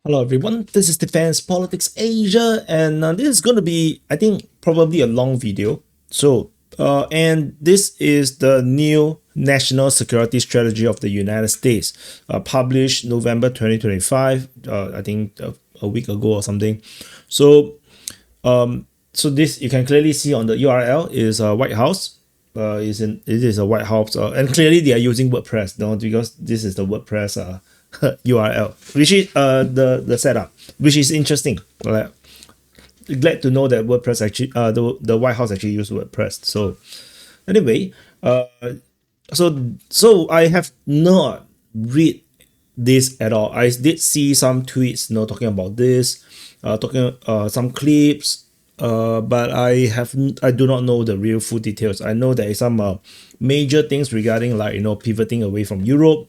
Hello everyone, this is Defense Politics Asia, and this is going to be, I think, probably a long video. And this is the new National Security Strategy of the United States, published November 2025, I think a week ago or something. So, so this you can clearly see on the URL is White House. It is a White House, and clearly they are using WordPress, no, because this is the WordPress URL, which is the setup, which is interesting. Like, glad to know that WordPress actually the White House actually used WordPress. So anyway, so I have not read this at all. I did see some tweets, talking about this, talking some clips, but I do not know the real full details. I know there is some major things regarding, like, pivoting away from Europe,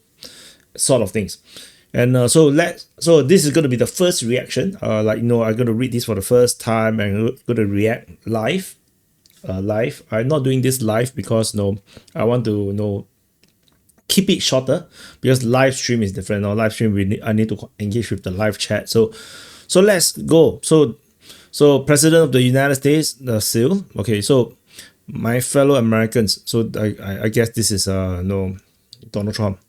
sort of things. And so this is going to be the first reaction. I'm going to read this for the first time and I'm going to react live. I'm not doing this live because I want to keep it shorter, because live stream is different. Live stream, I need to engage with the live chat. So let's go. So President of the United States, the seal. Okay, so my fellow Americans. So I guess this is Donald Trump.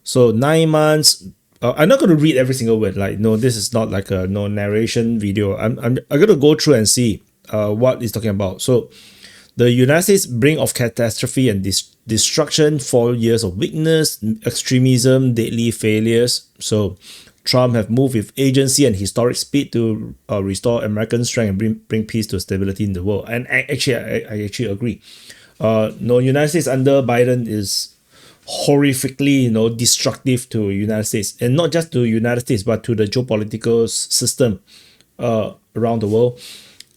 So 9 months. I'm not going to read every single word. Like, no, this is not like a narration video. I'm going to go through and see what it's talking about. So the United States brink of catastrophe and destruction, 4 years of weakness, extremism, deadly failures. So Trump have moved with agency and historic speed to restore American strength and bring peace to stability in the world. And I actually agree. United States under Biden is horrifically destructive to United States, and not just to United States but to the geopolitical system around the world.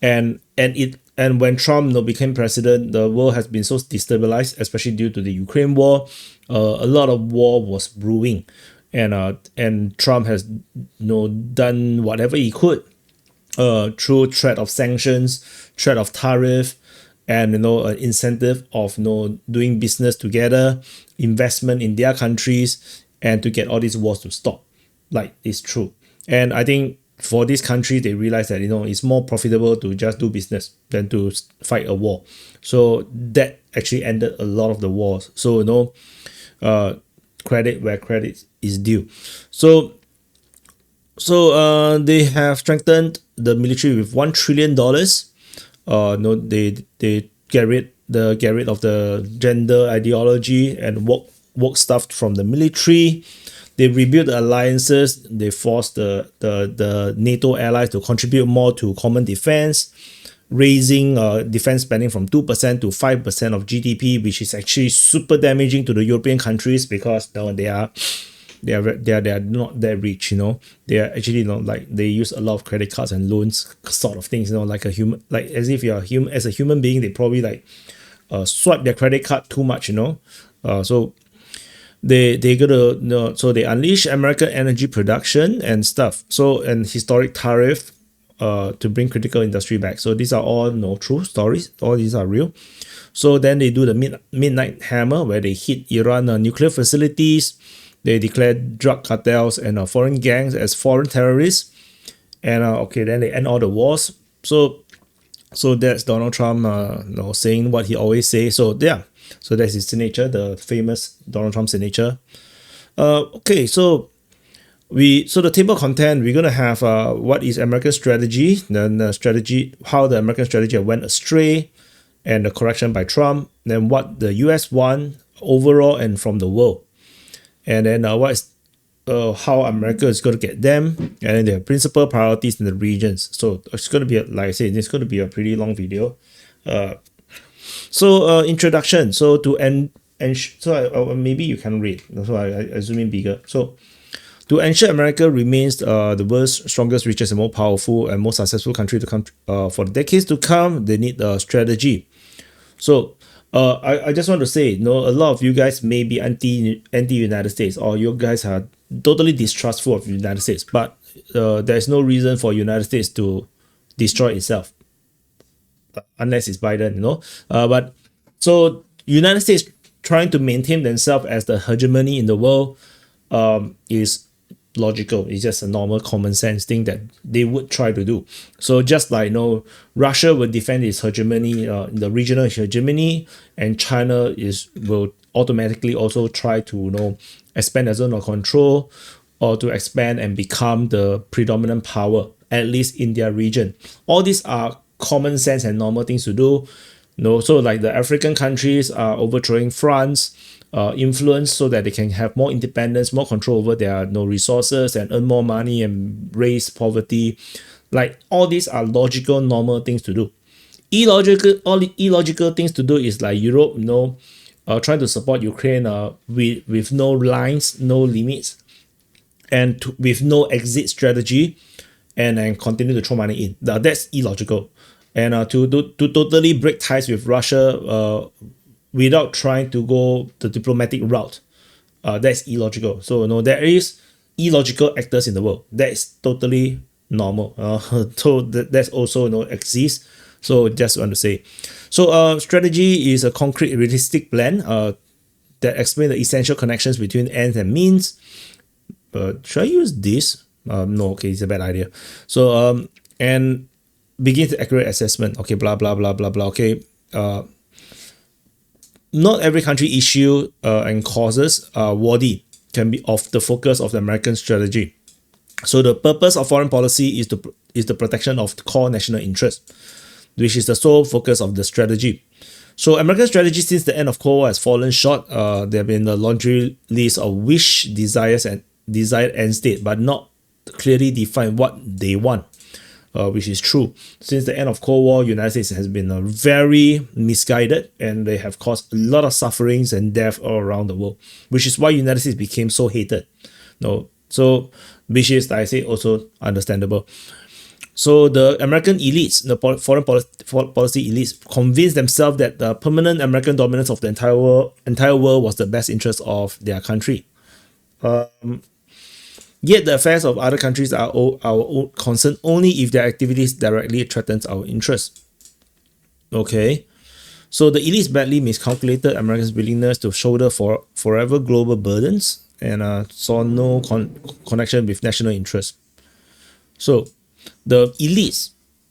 And when Trump became president, the world has been so destabilized, especially due to the Ukraine war. A lot of war was brewing, and Trump has done whatever he could through threat of sanctions, threat of tariff, and an incentive of doing business together, investment in their countries, and to get all these wars to stop. Like, it's true. And I think for this country, they realize that it's more profitable to just do business than to fight a war. So that actually ended a lot of the wars. So credit where credit is due. So they have strengthened the military with $1 trillion. They get rid of the gender ideology and woke stuff from the military. They rebuilt the alliances. They forced the NATO allies to contribute more to common defense, raising defense spending from 2% to 5% of GDP, which is actually super damaging to the European countries, because they are not that rich. They are actually like, they use a lot of credit cards and loans, sort of things, like a human, like as if you're human. As a human being, they probably like swipe their credit card too much. So they gotta so they unleash American energy production and stuff, and historic tariff to bring critical industry back. So these are all true stories. All these are real. So then they do the midnight hammer, where they hit Iran nuclear facilities. They declare drug cartels and foreign gangs as foreign terrorists. And then they end all the wars. So that's Donald Trump saying what he always says. So yeah, so that's his signature, the famous Donald Trump signature. So the table content, we're gonna have what is American strategy, then the strategy, how the American strategy went astray, and the correction by Trump, then what the US want overall and from the world. And then what is how America is going to get them, and then their principal priorities in the regions. So it's going to be, like I said, it's going to be a pretty long video. Introduction. So maybe you can read. So I zoom in bigger. So to ensure America remains the world's strongest, richest, and more powerful and most successful country to come for the decades to come, they need a strategy. So I just want to say, a lot of you guys may be anti-United States, or you guys are totally distrustful of the United States, but there's no reason for United States to destroy itself, unless it's Biden, But so United States trying to maintain themselves as the hegemony in the world is logical. It's just a normal common sense thing that they would try to do. So just like Russia will defend its hegemony, the regional hegemony, and China will automatically also try to expand their zone of control or to expand and become the predominant power, at least in their region. All these are common sense and normal things to do. So like the African countries are overthrowing France, influence so that they can have more independence, more control over their resources and earn more money and raise poverty. Like all these are logical, normal things to do. Illogical things to do is like Europe, trying to support Ukraine with no lines, no limits, and with no exit strategy, and then continue to throw money in. That's illogical. And to totally break ties with Russia without trying to go the diplomatic route, that's illogical. So there is illogical actors in the world. That is totally normal. So that's also exists. So just want to say. So strategy is a concrete, realistic plan that explains the essential connections between ends and means. Should I use this? No, okay, it's a bad idea. So and begin the accurate assessment. Okay, blah blah blah blah blah. Okay, not every country issue and causes worthy can be of the focus of the American strategy. So the purpose of foreign policy is the protection of the core national interest, which is the sole focus of the strategy. So American strategy since the end of Cold War has fallen short. There have been a laundry list of wish, desires, and desired end state, but not clearly define what they want, which is true. Since the end of Cold War, United States has been very misguided, and they have caused a lot of sufferings and death all around the world, which is why United States became so hated. So which is, like I say, also understandable. So the American elites, the foreign policy elites, convinced themselves that the permanent American dominance of the entire world was the best interest of their country. Yet the affairs of other countries are our own concern only if their activities directly threatens our interests. Okay, so the elites badly miscalculated Americans' willingness to shoulder forever global burdens and saw no connection with national interest. So the elites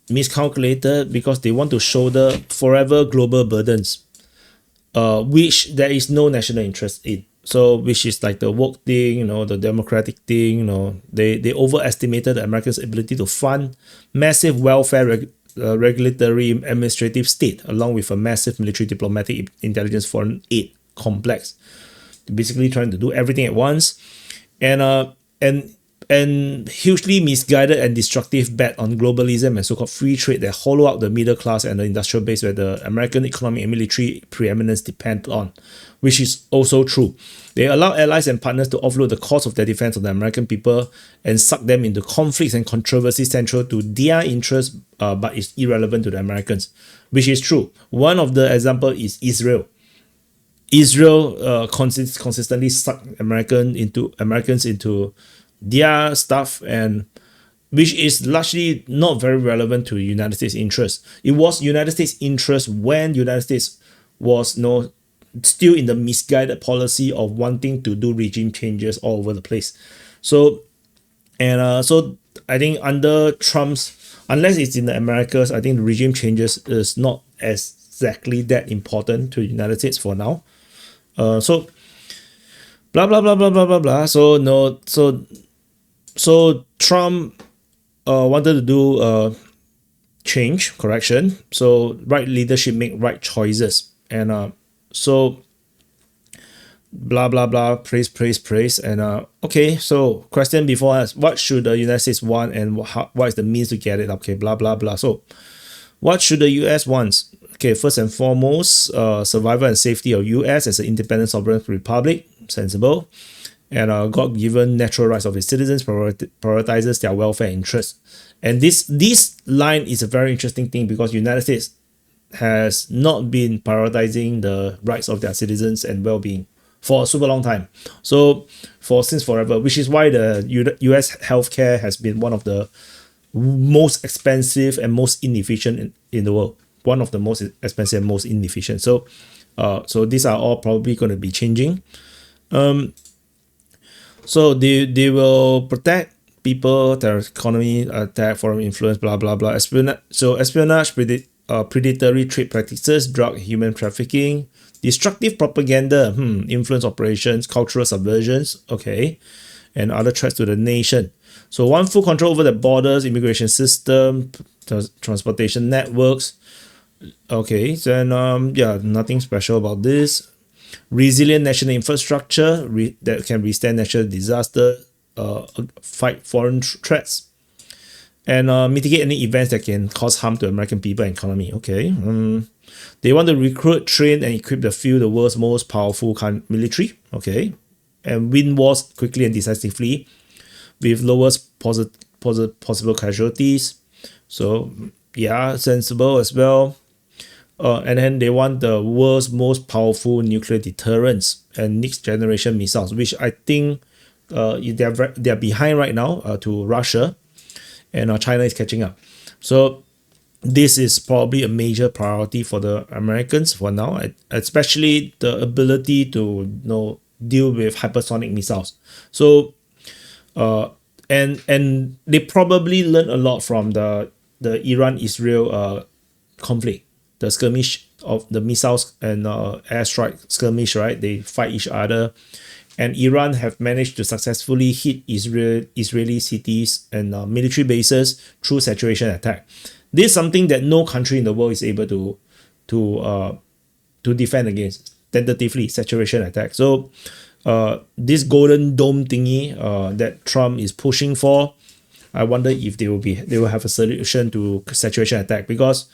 miscalculated because they want to shoulder forever global burdens, which there is no national interest in. So which is like the woke thing, the democratic thing, they overestimated the Americans' ability to fund massive welfare regulatory administrative state along with a massive military, diplomatic, intelligence, foreign aid complex. Basically trying to do everything at once, and hugely misguided and destructive bet on globalism and so-called free trade that hollow out the middle class and the industrial base where the American economic and military preeminence depend on, which is also true. They allow allies and partners to offload the cost of their defense on the American people and suck them into conflicts and controversies central to their interests, but is irrelevant to the Americans, which is true. One of the examples is Israel. Israel consistently suck Americans into their stuff, and which is largely not very relevant to United States interests. It was United States interest when United States was still in the misguided policy of wanting to do regime changes all over the place. So I think under Trump's, unless it's in the Americas, I think the regime changes is not exactly that important to the United States for now. So blah blah blah blah blah blah blah. So Trump wanted to do change, correction. So right leadership make right choices, and so blah blah blah, praise, and okay. So question before us: what should the United States want, and what is the means to get it? Okay, blah blah blah. So what should the US want? Okay, first and foremost, survival and safety of US as an independent sovereign republic, sensible. And God-given natural rights of its citizens prioritizes their welfare interests. And this line is a very interesting thing because United States has not been prioritizing the rights of their citizens and well-being for a super long time. So since forever, which is why the US healthcare has been one of the most expensive and most inefficient in the world. One of the most expensive and most inefficient. So these are all probably going to be changing. So they will protect people, their economy, attack foreign influence, blah blah blah. Espionage, predatory trade practices, drug human trafficking, destructive propaganda, influence operations, cultural subversions, okay, and other threats to the nation. So one, full control over the borders, immigration system, transportation networks. Okay, then yeah, nothing special about this. Resilient national infrastructure that can withstand natural disaster, fight foreign threats, and mitigate any events that can cause harm to American people and economy. Okay, they want to recruit, train, and equip the few the world's most powerful military. Okay, and win wars quickly and decisively with lowest possible casualties. So yeah, sensible as well. And then they want the world's most powerful nuclear deterrents and next generation missiles, which I think they're behind right now to Russia, and China is catching up. So this is probably a major priority for the Americans for now, especially the ability to deal with hypersonic missiles. So and they probably learned a lot from the Iran-Israel conflict, the skirmish of the missiles and airstrike skirmish, right? They fight each other, and Iran have managed to successfully hit Israeli cities and military bases through saturation attack. This is something that no country in the world is able to defend against, tentatively, saturation attack. So this golden dome thingy that Trump is pushing for, I wonder if they will have a solution to saturation attack, because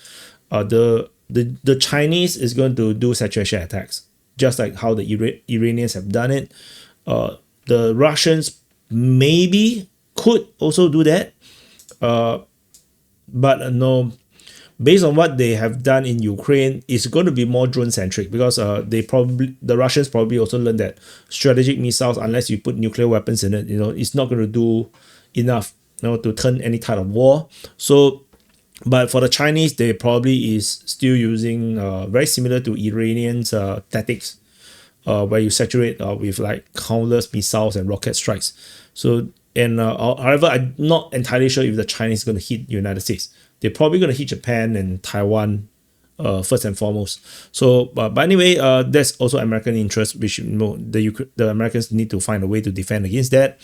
the Chinese is going to do saturation attacks, just like how the Iranians have done it. The Russians maybe could also do that, but no, based on what they have done in Ukraine, it's going to be more drone centric, because the Russians probably also learned that strategic missiles, unless you put nuclear weapons in it, it's not going to do enough, to turn any type of war. So, but for the Chinese, they probably is still using very similar to Iranians tactics, where you saturate with like countless missiles and rocket strikes. So, and however, I'm not entirely sure if the Chinese is going to hit the United States. They're probably going to hit Japan and Taiwan first and foremost. So, but anyway, that's also American interest, which the Americans need to find a way to defend against that.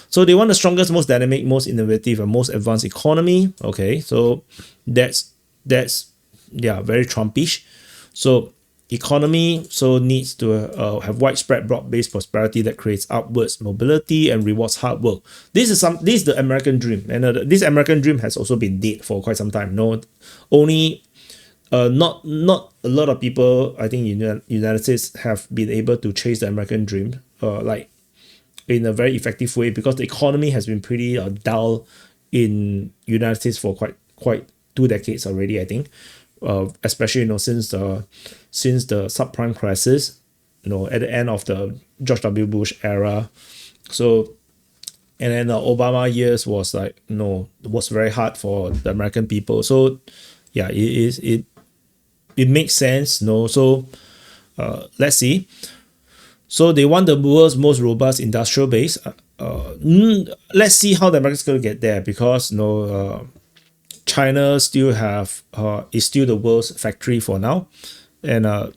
So they want the strongest, most dynamic, most innovative, and most advanced economy. Okay, so that's yeah, very Trumpish. So economy needs to have widespread, broad-based prosperity that creates upwards mobility and rewards hard work. This is the American dream, and this American dream has also been dead for quite some time. Only not a lot of people, I think, in the United States have been able to chase the American dream like in a very effective way, because the economy has been pretty dull in United States for quite 2 decades already, I think. Especially since the subprime crisis, at the end of the George W. Bush era. So, and then the Obama years was like, was very hard for the American people. So yeah, it makes sense. So let's see. So they want the world's most robust industrial base. Let's see how the Americans going to get there, because China still is still the world's factory for now, and a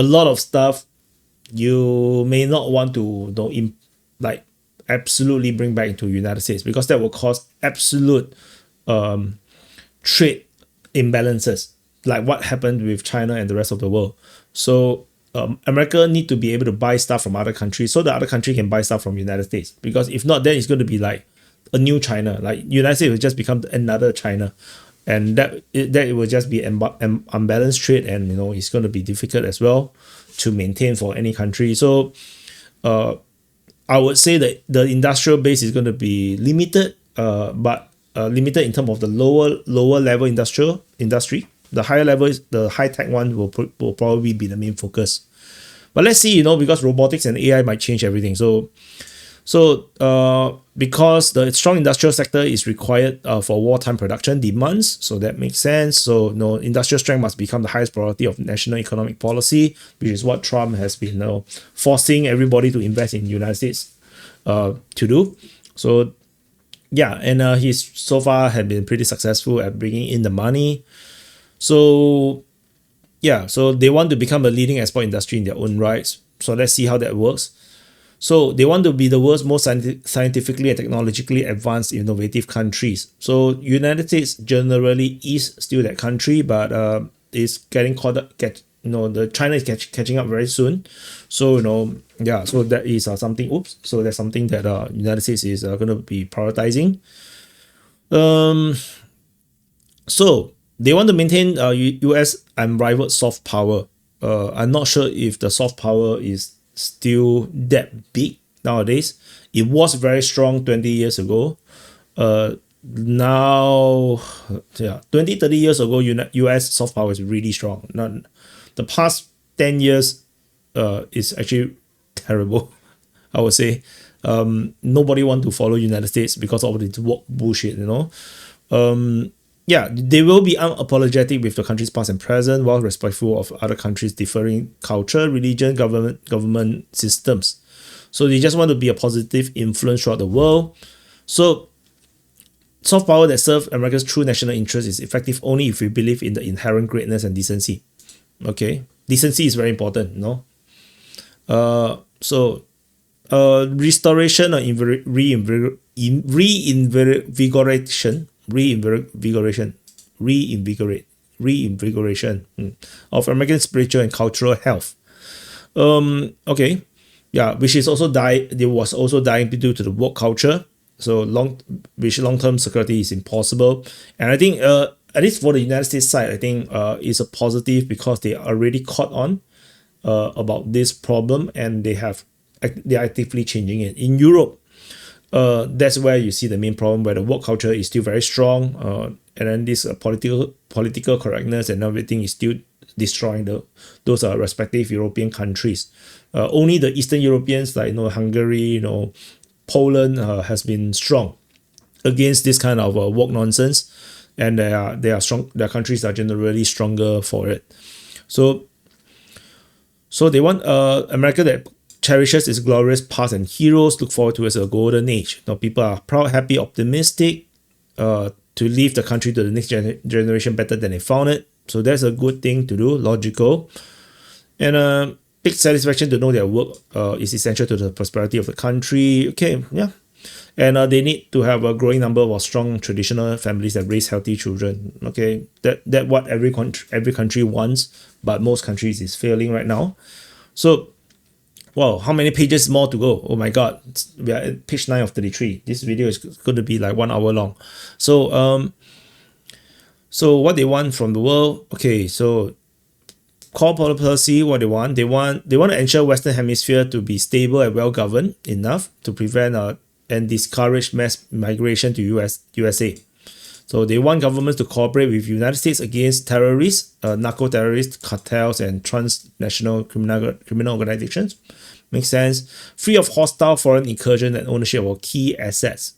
lot of stuff you may not want to absolutely bring back into United States, because that will cause absolute trade imbalances, like what happened with China and the rest of the world. So America need to be able to buy stuff from other countries, so the other country can buy stuff from United States, because if not, then it's going to be like a new China. Like United States will just become another China, and that it will just be unbalanced trade, and it's going to be difficult as well to maintain for any country. So I would say that the industrial base is going to be limited, but limited in terms of the lower level industry. The higher level, the high tech one will probably be the main focus. But let's see, because robotics and AI might change everything. So because the strong industrial sector is required for wartime production demands, so that makes sense. So industrial strength must become the highest priority of national economic policy, which is what Trump has been forcing everybody to invest in the United States to do. So yeah, and he's so far have been pretty successful at bringing in the money. So yeah, so they want to become a leading export industry in their own rights. So let's see how that works. So they want to be the world's most scientifically and technologically advanced innovative countries. So United States generally is still that country, but it's getting caught up. The China is catching up very soon. So yeah. So that is something. Oops. So that's something that United States is going to be prioritizing. So they want to maintain U.S. unrivaled soft power. I'm not sure if the soft power is still that big nowadays. It was very strong 20 years ago. Now, yeah, 20, 30 years ago, US soft power is really strong. Not the past 10 years is actually terrible, I would say. Nobody want to follow United States because of this woke bullshit, Yeah, they will be unapologetic with the country's past and present while respectful of other countries' differing culture, religion, government systems. So they just want to be a positive influence throughout the world. So soft power that serves America's true national interest is effective only if we believe in the inherent greatness and decency. Okay, decency is very important, restoration or reinvigoration of American spiritual and cultural health. Okay, yeah, which is also was also dying due to the woke culture. So long-term security is impossible, and I think at least for the United States side, I think it's a positive because they are already caught on about this problem, and they're actively changing it. In Europe, that's where you see the main problem, where the woke culture is still very strong, and then this political correctness and everything is still destroying those respective European countries. Only the Eastern Europeans like Hungary, Poland has been strong against this kind of woke nonsense, and they are strong. Their countries are generally stronger for it. So they want America that cherishes its glorious past and heroes, look forward to as a golden age. People are proud, happy, optimistic to leave the country to the next generation better than they found it. So that's a good thing to do, logical. And big satisfaction to know their work is essential to the prosperity of the country. Okay, yeah. And they need to have a growing number of strong traditional families that raise healthy children. Okay, that what every country wants, but most countries is failing right now. So, wow, how many pages more to go? Oh my God, we are at page 9 of 33. This video is going to be like 1 hour long. So, so what they want from the world? Okay, so core policy, what they want to ensure Western Hemisphere to be stable and well governed enough to prevent and discourage mass migration to USA. So they want governments to cooperate with United States against terrorists, narco-terrorists, cartels, and transnational criminal organizations. Makes sense. Free of hostile foreign incursion and ownership of key assets,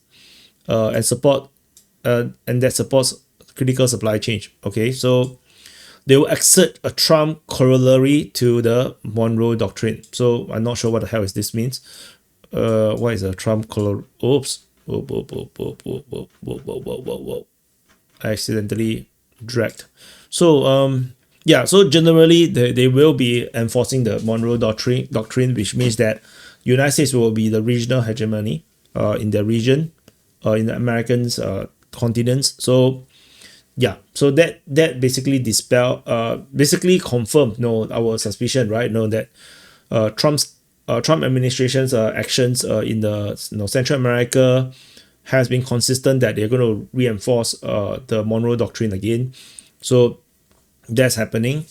and that supports critical supply chain. Okay, so they will exert a Trump corollary to the Monroe Doctrine. So I'm not sure what the hell is this means. What is a Trump corollary? Oops. Whoa. I accidentally dragged. So yeah, so generally they will be enforcing the Monroe Doctrine, which means that United States will be the regional hegemony in the region, in the American continents. So yeah, so that basically basically confirmed our suspicion, right? That Trump administration's actions in the Central America has been consistent, that they're going to reinforce the Monroe Doctrine again. So that's happening.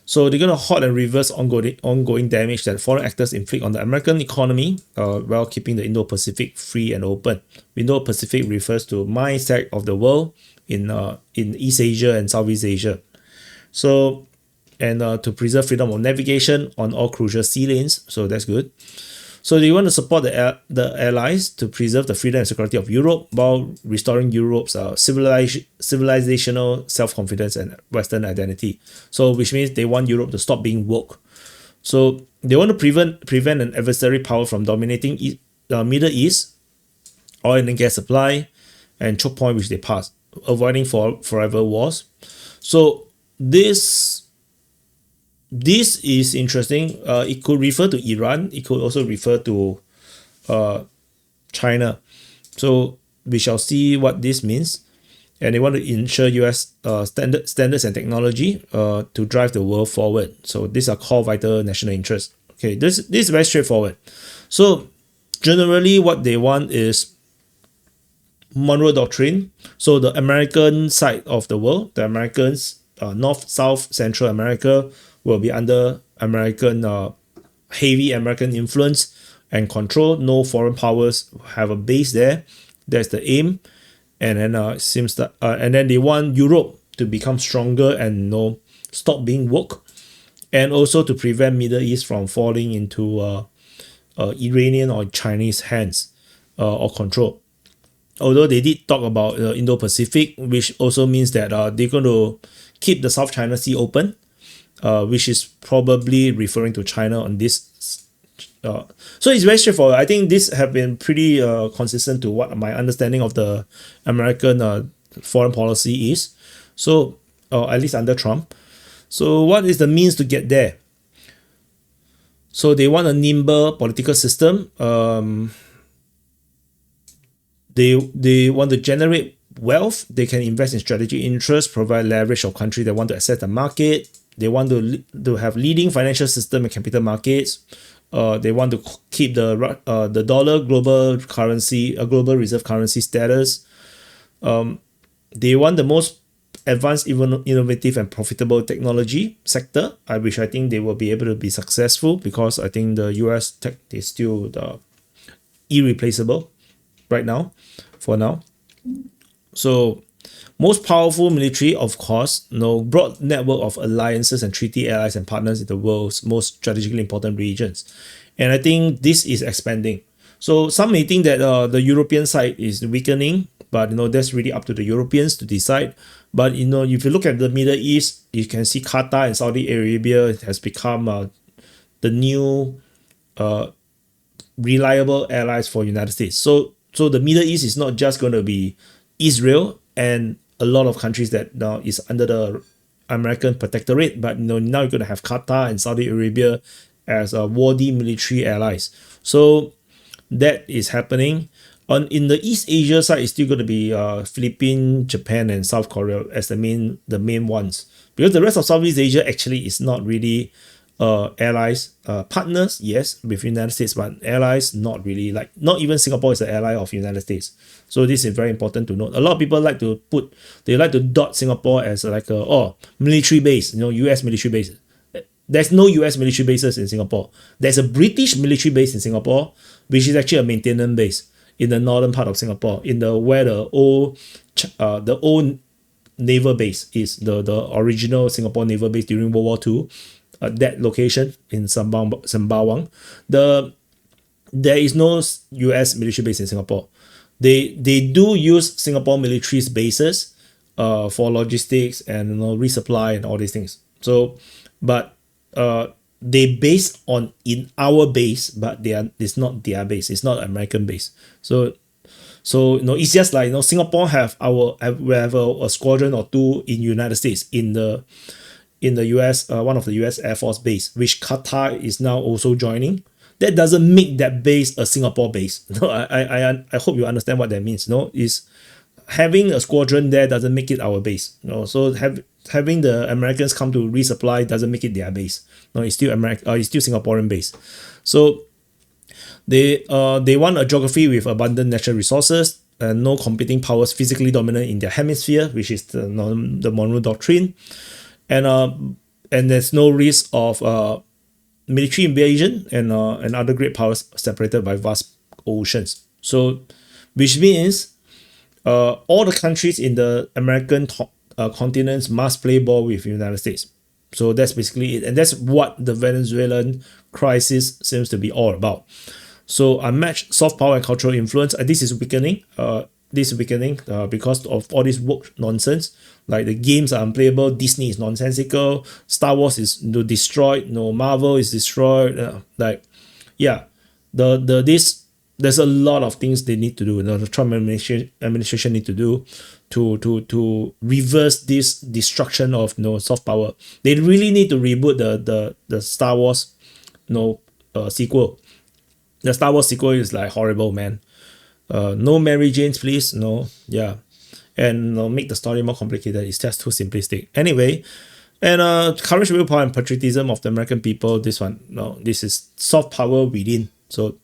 So they're going to halt and reverse ongoing damage that foreign actors inflict on the American economy while keeping the Indo-Pacific free and open. Indo-Pacific refers to my side of the world in East Asia and Southeast Asia. So, and to preserve freedom of navigation on all crucial sea lanes. So that's good. So they want to support the allies to preserve the freedom and security of Europe while restoring Europe's civilizational self-confidence and Western identity. So which means they want Europe to stop being woke. So they want to prevent an adversary power from dominating Middle East, oil and gas supply, and choke point which they passed, avoiding forever wars. So this is interesting. It could refer to Iran. It could also refer to China. So we shall see what this means. And they want to ensure US standards and technology to drive the world forward. So these are core vital national interests. Okay, this is very straightforward. So generally what they want is Monroe Doctrine. So the American side of the world, the Americans, North, South, Central America will be under American, heavy American influence and control. No foreign powers have a base there. That's the aim. And then it seems that, and then they want Europe to become stronger and stop being woke, and also to prevent Middle East from falling into Iranian or Chinese hands or control. Although they did talk about Indo-Pacific, which also means that they're going to keep the South China Sea open, which is probably referring to China on this. So it's very straightforward. I think this have been pretty consistent to what my understanding of the American foreign policy is. So at least under Trump. So what is the means to get there? So they want a nimble political system. They want to generate wealth. They can invest in strategic interests, provide leverage of countries that want to access the market. They want to have leading financial system and capital markets. They want to keep the dollar global currency, a global reserve currency status. They want the most advanced, even innovative and profitable technology sector, which I think they will be able to be successful, because I think the US tech is still irreplaceable right now, for now. So most powerful military, of course, broad network of alliances and treaty allies and partners in the world's most strategically important regions. And I think this is expanding. So some may think that the European side is weakening, but that's really up to the Europeans to decide. But if you look at the Middle East, you can see Qatar and Saudi Arabia has become the new reliable allies for United States. So the Middle East is not just going to be Israel and a lot of countries that now is under the American protectorate, but now you're going to have Qatar and Saudi Arabia as worthy military allies. So that is happening. In the East Asia side, it's still going to be Philippines, Japan, and South Korea as the main ones, because the rest of Southeast Asia actually is not really allies. Partners, yes, with United States, but allies, not really. Like, not even Singapore is an ally of United States. So this is very important to note. A lot of people like to dot Singapore as like a military base, US military base. There's no US military bases in Singapore. There's a British military base in Singapore, which is actually a maintenance base in the northern part of Singapore, where the old naval base is, the original Singapore naval base during World War II. That location in Sembawang. There is no US military base in Singapore. They do use Singapore military's bases for logistics and resupply and all these things. So, but they base in our base, but it's not their base. It's not American base. So it's just like Singapore we have a squadron or two in United States in the US, one of the US Air Force base, which Qatar is now also joining. That doesn't make that base a Singapore base. I hope you understand what that means. Is having a squadron there doesn't make it our base. So having the Americans come to resupply doesn't make it their base. It's still it's still Singaporean base. So they want a geography with abundant natural resources and no competing powers physically dominant in their hemisphere, which is the Monroe Doctrine. And there's no risk of military invasion and other great powers separated by vast oceans. So, which means all the countries in the American continents must play ball with the United States. So that's basically it, and that's what the Venezuelan crisis seems to be all about. So unmatched soft power and cultural influence. This is weakening. Because of all this woke nonsense. Like the games are unplayable, Disney is nonsensical, Star Wars is destroyed, Marvel is destroyed. This there's a lot of things they need to do. The Trump administration need to do to reverse this destruction of soft power. They really need to reboot the Star Wars sequel. The Star Wars sequel is like horrible, man. No Mary Janes, please. No, yeah, and make the story more complicated. It's just too simplistic. Anyway, and courage, willpower, and patriotism of the American people. This one, no, this is soft power within. So,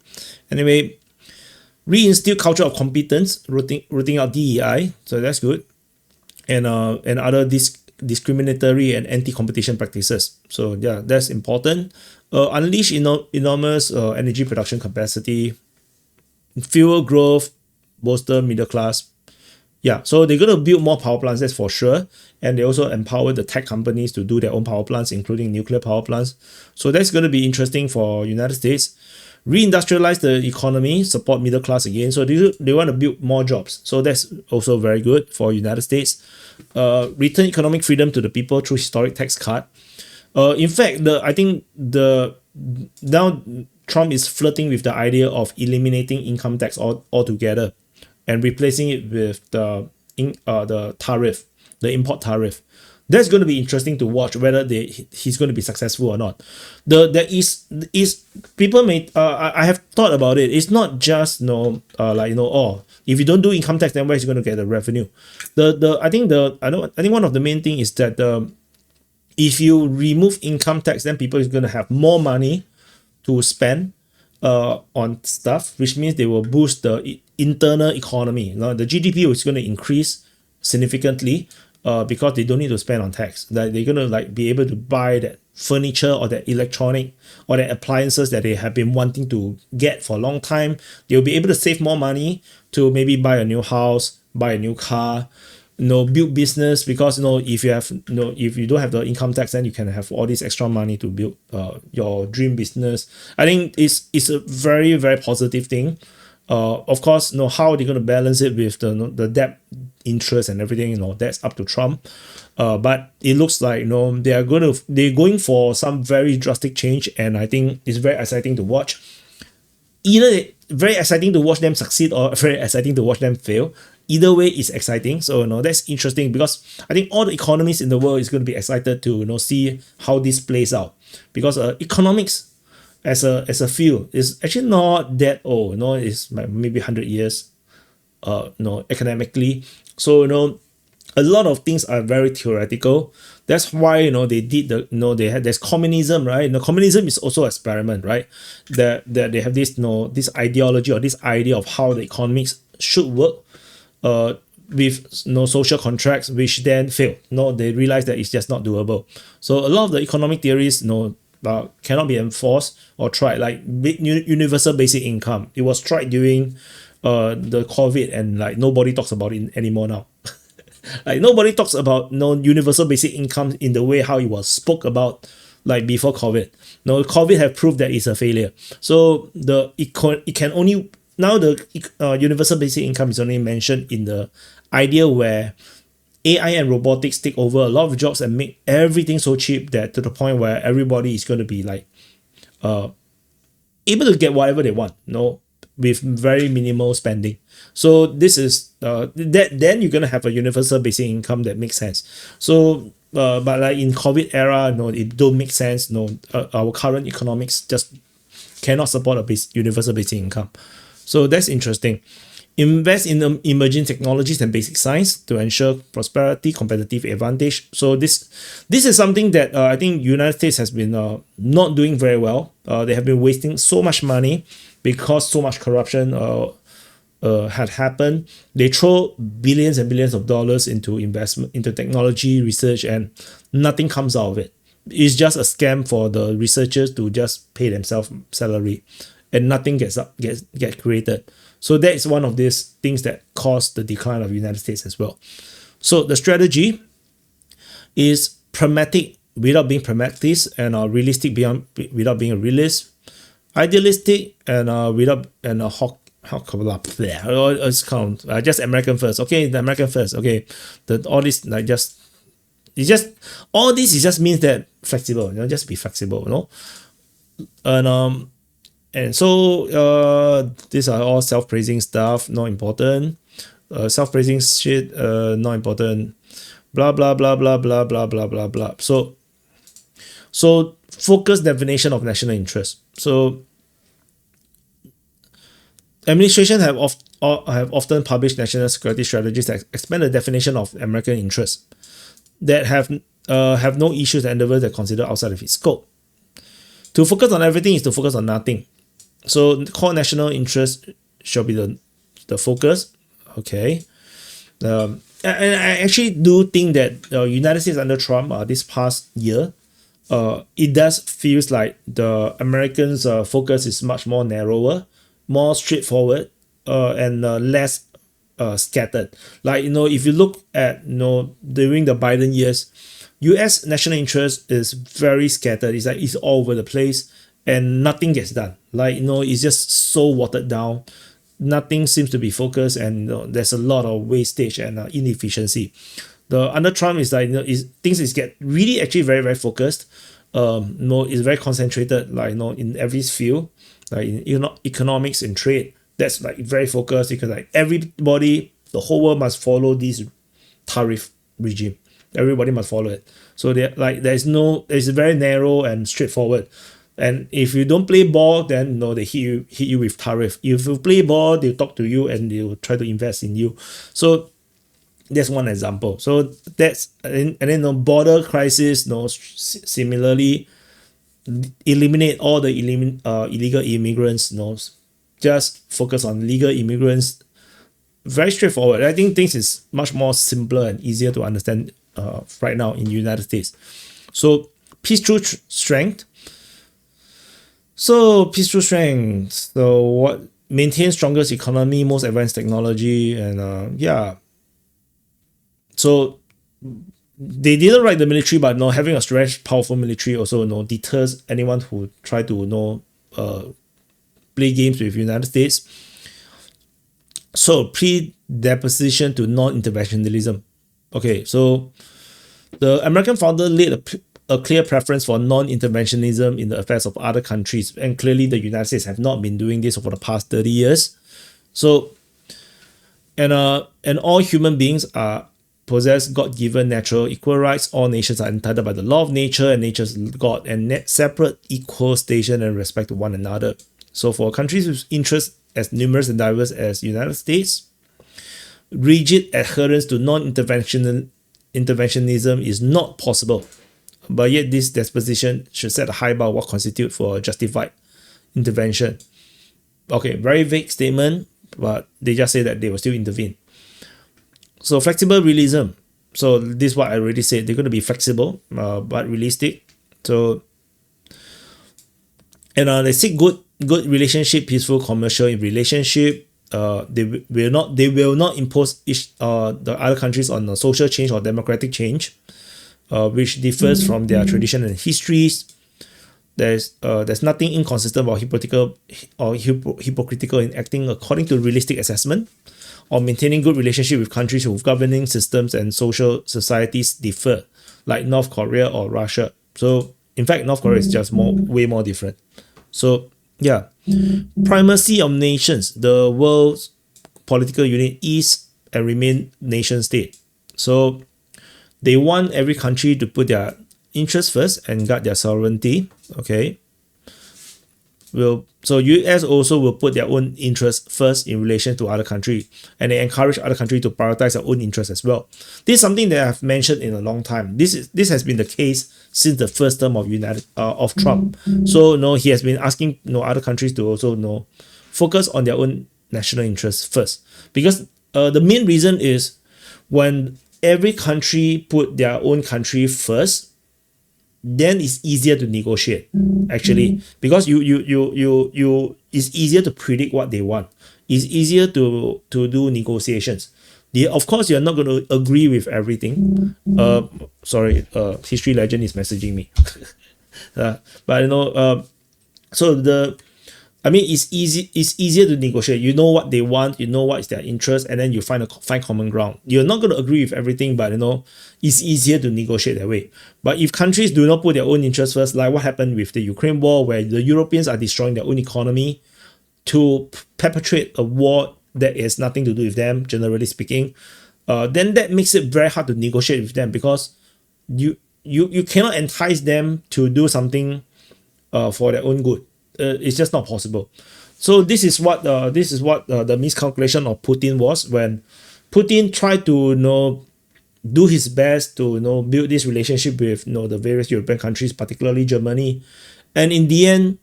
anyway, reinstill culture of competence, rooting out DEI. So that's good, and other discriminatory and anti-competition practices. So yeah, that's important. Unleash enormous energy production capacity, fuel growth, bolster middle class. Yeah, so they're going to build more power plants, that's for sure. And they also empower the tech companies to do their own power plants, including nuclear power plants. So that's going to be interesting for United States. Reindustrialize the economy, support middle class again. So they want to build more jobs. So that's also very good for United States. Return economic freedom to the people through historic tax cut. In fact, I think now Trump is flirting with the idea of eliminating income tax altogether and replacing it with the tariff, the import tariff. That's going to be interesting to watch whether he's going to be successful or not. There is people may I have thought about it. It's not just if you don't do income tax, then where is he going to get the revenue? I think one of the main thing is that if you remove income tax, then people is going to have more money to spend on stuff, which means they will boost the internal economy. The GDP is going to increase significantly because they don't need to spend on tax. They're going to be able to buy that furniture or that electronic or that appliances that they have been wanting to get for a long time. They'll be able to save more money to maybe buy a new house, buy a new car, build business, because if you don't have the income tax, then you can have all this extra money to build your dream business. I think it's a very, very positive thing. Of course, how are they going to balance it with the debt interest and everything? That's up to Trump. But it looks like they're going for some very drastic change, and I think it's very exciting to watch. Either very exciting to watch them succeed or very exciting to watch them fail. Either way is exciting. So that's interesting, because I think all the economists in the world is going to be excited to see how this plays out, because economics as a field is actually not that old. It's maybe 100 years academically. So a lot of things are very theoretical. That's why they did there's communism, right? Communism is also experiment, right? That they have this this ideology or this idea of how the economics should work with social contracts, which then fail. They realize that it's just not doable. So a lot of the economic theories cannot be enforced or tried, like universal basic income. It was tried during the COVID, and nobody talks about it anymore now. Nobody talks about universal basic income in the way how it was spoke about before COVID. COVID have proved that it's a failure. So it can only now the universal basic income is only mentioned in the idea where AI and robotics take over a lot of jobs and make everything so cheap that to the point where everybody is going to be able to get whatever they want, with very minimal spending. So this is then you're gonna have a universal basic income that makes sense. So but in COVID era, it don't make sense. Our current economics just cannot support a universal basic income. So that's interesting. Invest in emerging technologies and basic science to ensure prosperity, competitive advantage. So this is something that I think United States has been not doing very well. They have been wasting so much money because so much corruption had happened. They throw billions and billions of dollars into investment, into technology research, and nothing comes out of it. It's just a scam for the researchers to just pay themselves salary, and nothing gets created. So that is one of these things that caused the decline of the United States as well. So the strategy is pragmatic without being pragmatist, and realistic without being a realist, idealistic and without it's count just American first. Okay, the American first. Okay, all this all this just means that flexible. Just be flexible. And And so these are all self-praising stuff, not important. Self-praising shit, not important. Blah blah blah blah blah blah blah blah blah. So focused definition of national interest. So administration have often published national security strategies that expand the definition of American interests that have no issues and endeavors that consider outside of its scope. To focus on everything is to focus on nothing. So core national interest shall be the focus. Okay. And I actually do think that United States under Trump this past year, it does feels like the Americans' focus is much more narrower, more straightforward, and less scattered. Like, if you look at, during the Biden years, U.S. national interest is very scattered. It's like it's all over the place and nothing gets done. Like, it's just so watered down. Nothing seems to be focused, and there's a lot of wastage and inefficiency. The under Trump is like, things get really actually very, very focused. It's very concentrated, like, in every field, like in economics and trade. That's like very focused because like everybody, the whole world must follow this tariff regime. Everybody must follow it. So it's very narrow and straightforward. And if you don't play ball, then they hit you with tariff. If you play ball, they'll talk to you and they'll try to invest in you. So that's one example. So that's and then the border crisis. Similarly, eliminate all the illegal immigrants. Just focus on legal immigrants. Very straightforward. I think things is much more simpler and easier to understand right now in the United States. So peace through strength. So peace through strength. So what maintain strongest economy, most advanced technology, and So they didn't write the military, but having a stretched, powerful military also deters anyone who try to play games with United States. So predisposition to non-interventionism. Okay, so the American founder laid a clear preference for non-interventionism in the affairs of other countries, and clearly the United States have not been doing this over the past 30 years. So, and all human beings possess God-given natural equal rights. All nations are entitled by the law of nature and nature's God, and separate equal station and respect to one another. So for countries with interests as numerous and diverse as the United States, rigid adherence to non-interventionism is not possible. But yet this disposition should set a high bar what constitutes for a justified intervention. Okay, very vague statement, but they just say that they will still intervene. So flexible realism. So this is what I already said. They're going to be flexible, but realistic. So, and they seek good relationship, peaceful commercial relationship. They will not impose the other countries on a social change or democratic change, which differs from their tradition and histories. There's nothing inconsistent or hypocritical in acting according to realistic assessment, or maintaining good relationship with countries whose governing systems and social societies differ, like North Korea or Russia. So in fact, North Korea is just way more different. So yeah, primacy of nations. The world's political unit is and remain nation state. So they want every country to put their interests first and guard their sovereignty. Okay. So US also will put their own interests first in relation to other countries, and they encourage other countries to prioritize their own interests as well. This is something that I've mentioned in a long time. This has been the case since the first term of Trump. So he has been asking other countries to also focus on their own national interests first, because the main reason is when every country put their own country first, then it's easier to negotiate actually, because you it's easier to predict what they want. It's easier to do negotiations. Of course, you're not going to agree with everything. History legend is messaging me. But so I mean, it's easy. It's easier to negotiate. You know what they want. You know what is their interest, and then you find common ground. You're not going to agree with everything, but it's easier to negotiate that way. But if countries do not put their own interests first, like what happened with the Ukraine war, where the Europeans are destroying their own economy to perpetrate a war that has nothing to do with them, generally speaking, then that makes it very hard to negotiate with them, because you cannot entice them to do something for their own good. It's just not possible. So this is what the miscalculation of Putin was, when Putin tried to do his best to build this relationship with the various European countries, particularly Germany, and in the end,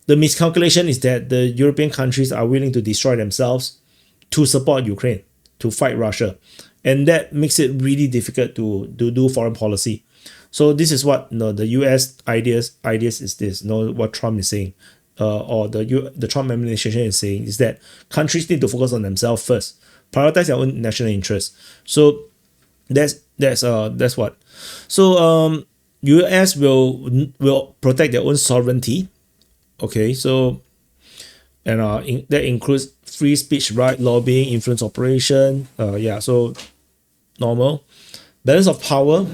the miscalculation is that the European countries are willing to destroy themselves to support Ukraine, to fight Russia, and that makes it really difficult to do foreign policy. So this is what the US ideas is this. What Trump is saying, or the Trump administration is saying, is that countries need to focus on themselves first, prioritize their own national interests. So that's what. So US will protect their own sovereignty. Okay, so and that includes free speech right, lobbying, influence operation. So normal. Balance of power.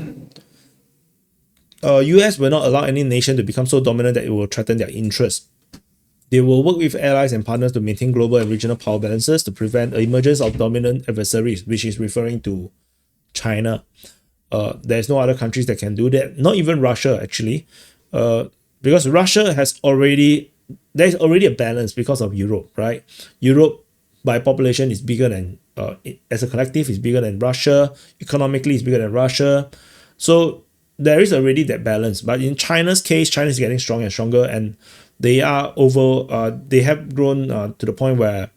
US will not allow any nation to become so dominant that it will threaten their interests. They will work with allies and partners to maintain global and regional power balances to prevent the emergence of dominant adversaries, which is referring to China. There's no other countries that can do that, not even Russia actually, because Russia there's already a balance because of Europe, right? Europe by population is bigger than, as a collective, is bigger than Russia. Economically, is bigger than Russia. So there is already that balance. But in China's case, China is getting stronger and stronger, and they have grown to the point where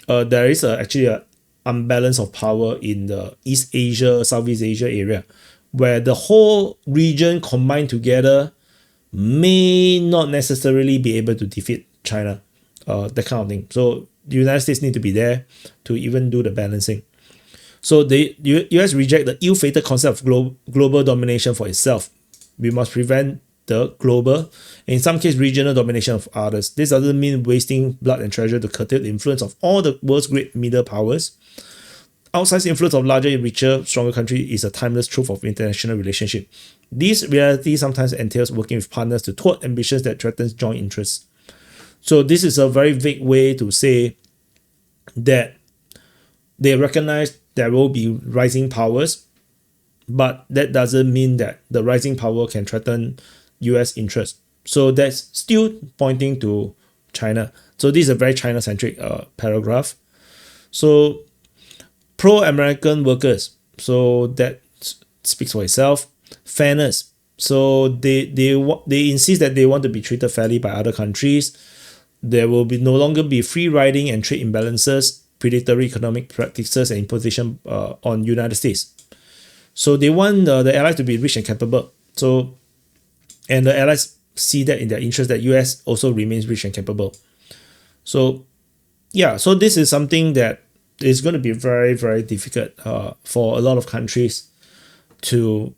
there is actually a unbalance of power in the East Asia, Southeast Asia area, where the whole region combined together may not necessarily be able to defeat China, that kind of thing. So the United States need to be there to even do the balancing. So the US reject the ill-fated concept of global domination for itself. We must prevent the global, in some cases regional, domination of others. This doesn't mean wasting blood and treasure to curtail the influence of all the world's great middle powers. Outsized influence of larger, richer, stronger countries is a timeless truth of international relationship. This reality sometimes entails working with partners to thwart ambitions that threaten joint interests. So this is a very vague way to say that they recognize there will be rising powers, but that doesn't mean that the rising power can threaten US interests. So that's still pointing to China. So this is a very China-centric paragraph. So pro-American workers, so that speaks for itself. Fairness, so they insist that they want to be treated fairly by other countries. There will no longer be free riding and trade imbalances, predatory economic practices, and imposition on United States. So they want the allies to be rich and capable. So, and the allies see that in their interest that US also remains rich and capable. So yeah, so this is something that is going to be very, very difficult for a lot of countries to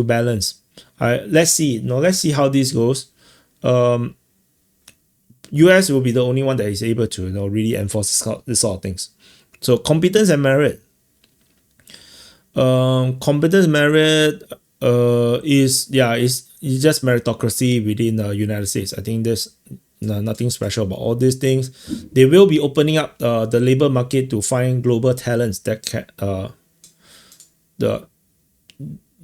balance. Let's see how this goes. US will be the only one that is able to really enforce this sort of things. So competence and merit. Competence merit is just meritocracy within the United States. I think there's nothing special about all these things. They will be opening up the labor market to find global talents that can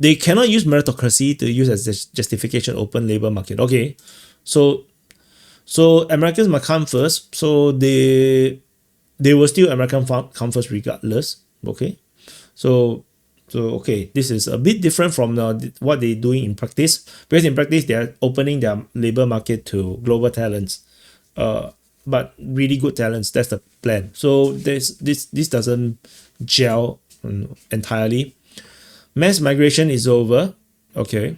they cannot use meritocracy to use as justification open labor market. Okay, so Americans might come first, so they will still American come first regardless. Okay, so okay, this is a bit different from what they're doing in practice, because in practice they are opening their labor market to global talents, but really good talents. That's the plan. So this doesn't gel entirely. Mass migration is over. Okay,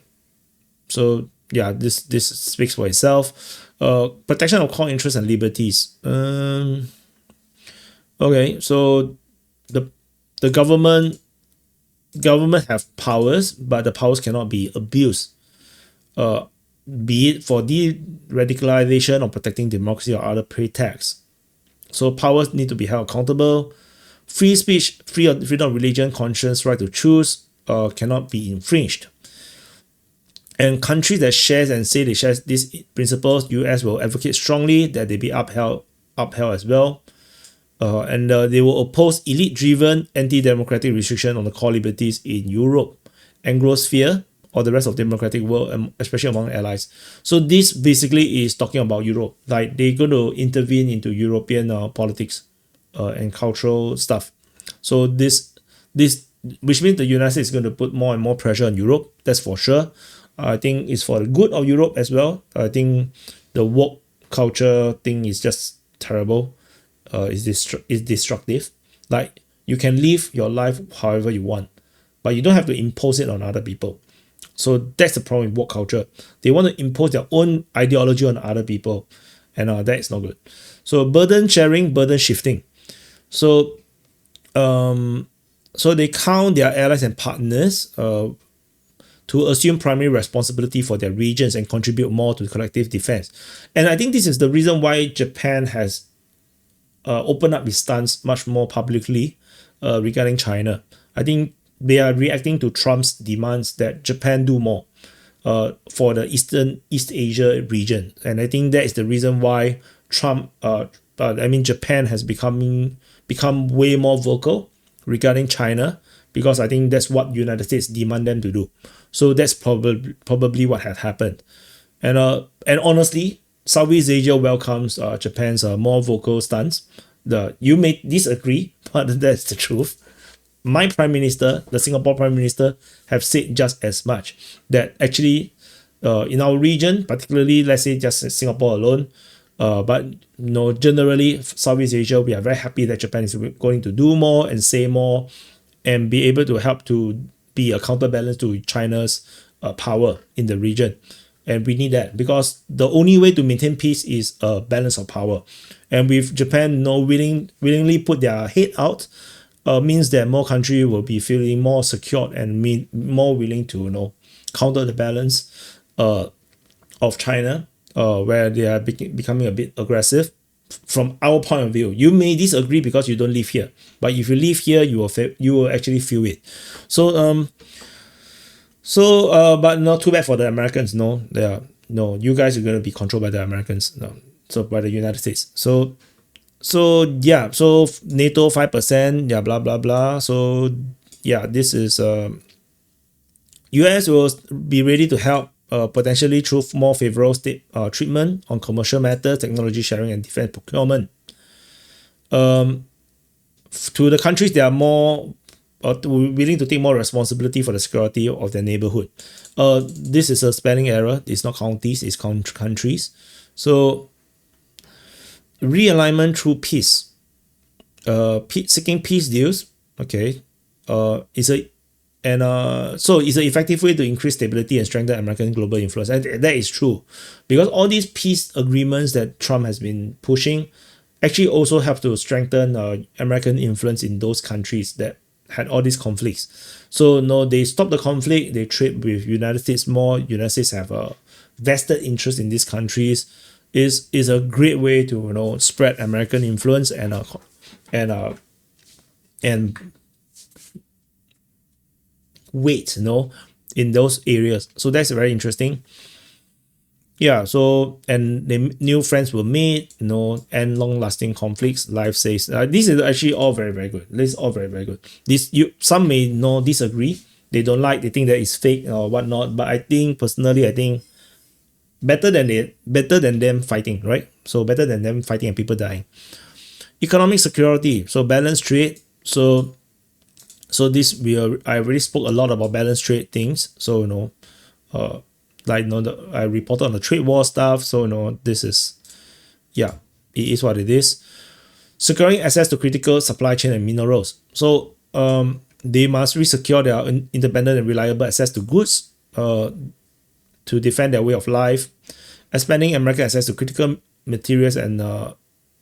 so yeah, this speaks for itself. Protection of core interests and liberties. Okay, so the government have powers, but the powers cannot be abused. be it for de-radicalization or protecting democracy or other pretexts. So powers need to be held accountable. Free speech, freedom of religion, conscience, right to choose cannot be infringed. And countries that share and say they share these principles, US will advocate strongly that they be upheld as well. And they will oppose elite-driven anti-democratic restriction on the core liberties in Europe, Anglosphere, or the rest of the democratic world, especially among allies. So this basically is talking about Europe. Like they're going to intervene into European politics and cultural stuff. So this which means the United States is going to put more and more pressure on Europe. That's for sure. I think it's for the good of Europe as well. I think the woke culture thing is just terrible. It's destructive. Like you can live your life however you want, but you don't have to impose it on other people. So that's the problem with woke culture. They want to impose their own ideology on other people, and that is not good. So burden sharing, burden shifting. So they count their allies and partners to assume primary responsibility for their regions and contribute more to collective defense. And I think this is the reason why Japan has opened up its stance much more publicly regarding China. I think they are reacting to Trump's demands that Japan do more for the East Asia region. And I think that is the reason why Japan has become way more vocal regarding China, because I think that's what United States demand them to do. So that's probably what had happened. And honestly, Southeast Asia welcomes Japan's more vocal stance. You may disagree, but that's the truth. My Prime Minister, the Singapore Prime Minister, have said just as much, that actually in our region, particularly let's say just Singapore alone, but generally Southeast Asia, we are very happy that Japan is going to do more and say more and be able to help to be a counterbalance to China's power in the region. And we need that, because the only way to maintain peace is a balance of power. And with Japan willingly put their head out, means that more countries will be feeling more secure and more willing to counter the balance of China, where they are becoming a bit aggressive. From our point of view, you may disagree because you don't live here, but if you live here, you will actually feel it. But not too bad for the Americans. No, you guys are going to be controlled by the Americans. No, so by the United States. So NATO 5%, blah blah blah. So this is US will be ready to help potentially through more favorable state treatment on commercial matters, technology sharing, and defense procurement. To the countries that are more willing to take more responsibility for the security of their neighborhood. This is a spelling error. It's not counties, it's countries. So realignment through peace. Seeking peace deals, okay, it's an effective way to increase stability and strengthen American global influence. And that is true, because all these peace agreements that Trump has been pushing actually also help to strengthen American influence in those countries that had all these conflicts. So they stop the conflict, they trade with United States more. United States have a vested interest in these countries. Is a great way to spread American influence and weight in those areas. So that's very interesting. So and the new friends were made, and long-lasting conflicts. Life says this is actually all very, very good. This is all very, very good. Some may disagree. They don't like. They think that it's fake or whatnot. But I think personally, better than them fighting, right? So better than them fighting and people dying. Economic security. So balanced trade. So this I already spoke a lot about balanced trade things. So I reported on the trade war stuff. So this is it is what it is. Securing access to critical supply chain and minerals. So they must resecure their independent and reliable access to goods to defend their way of life. Expanding American access to critical materials and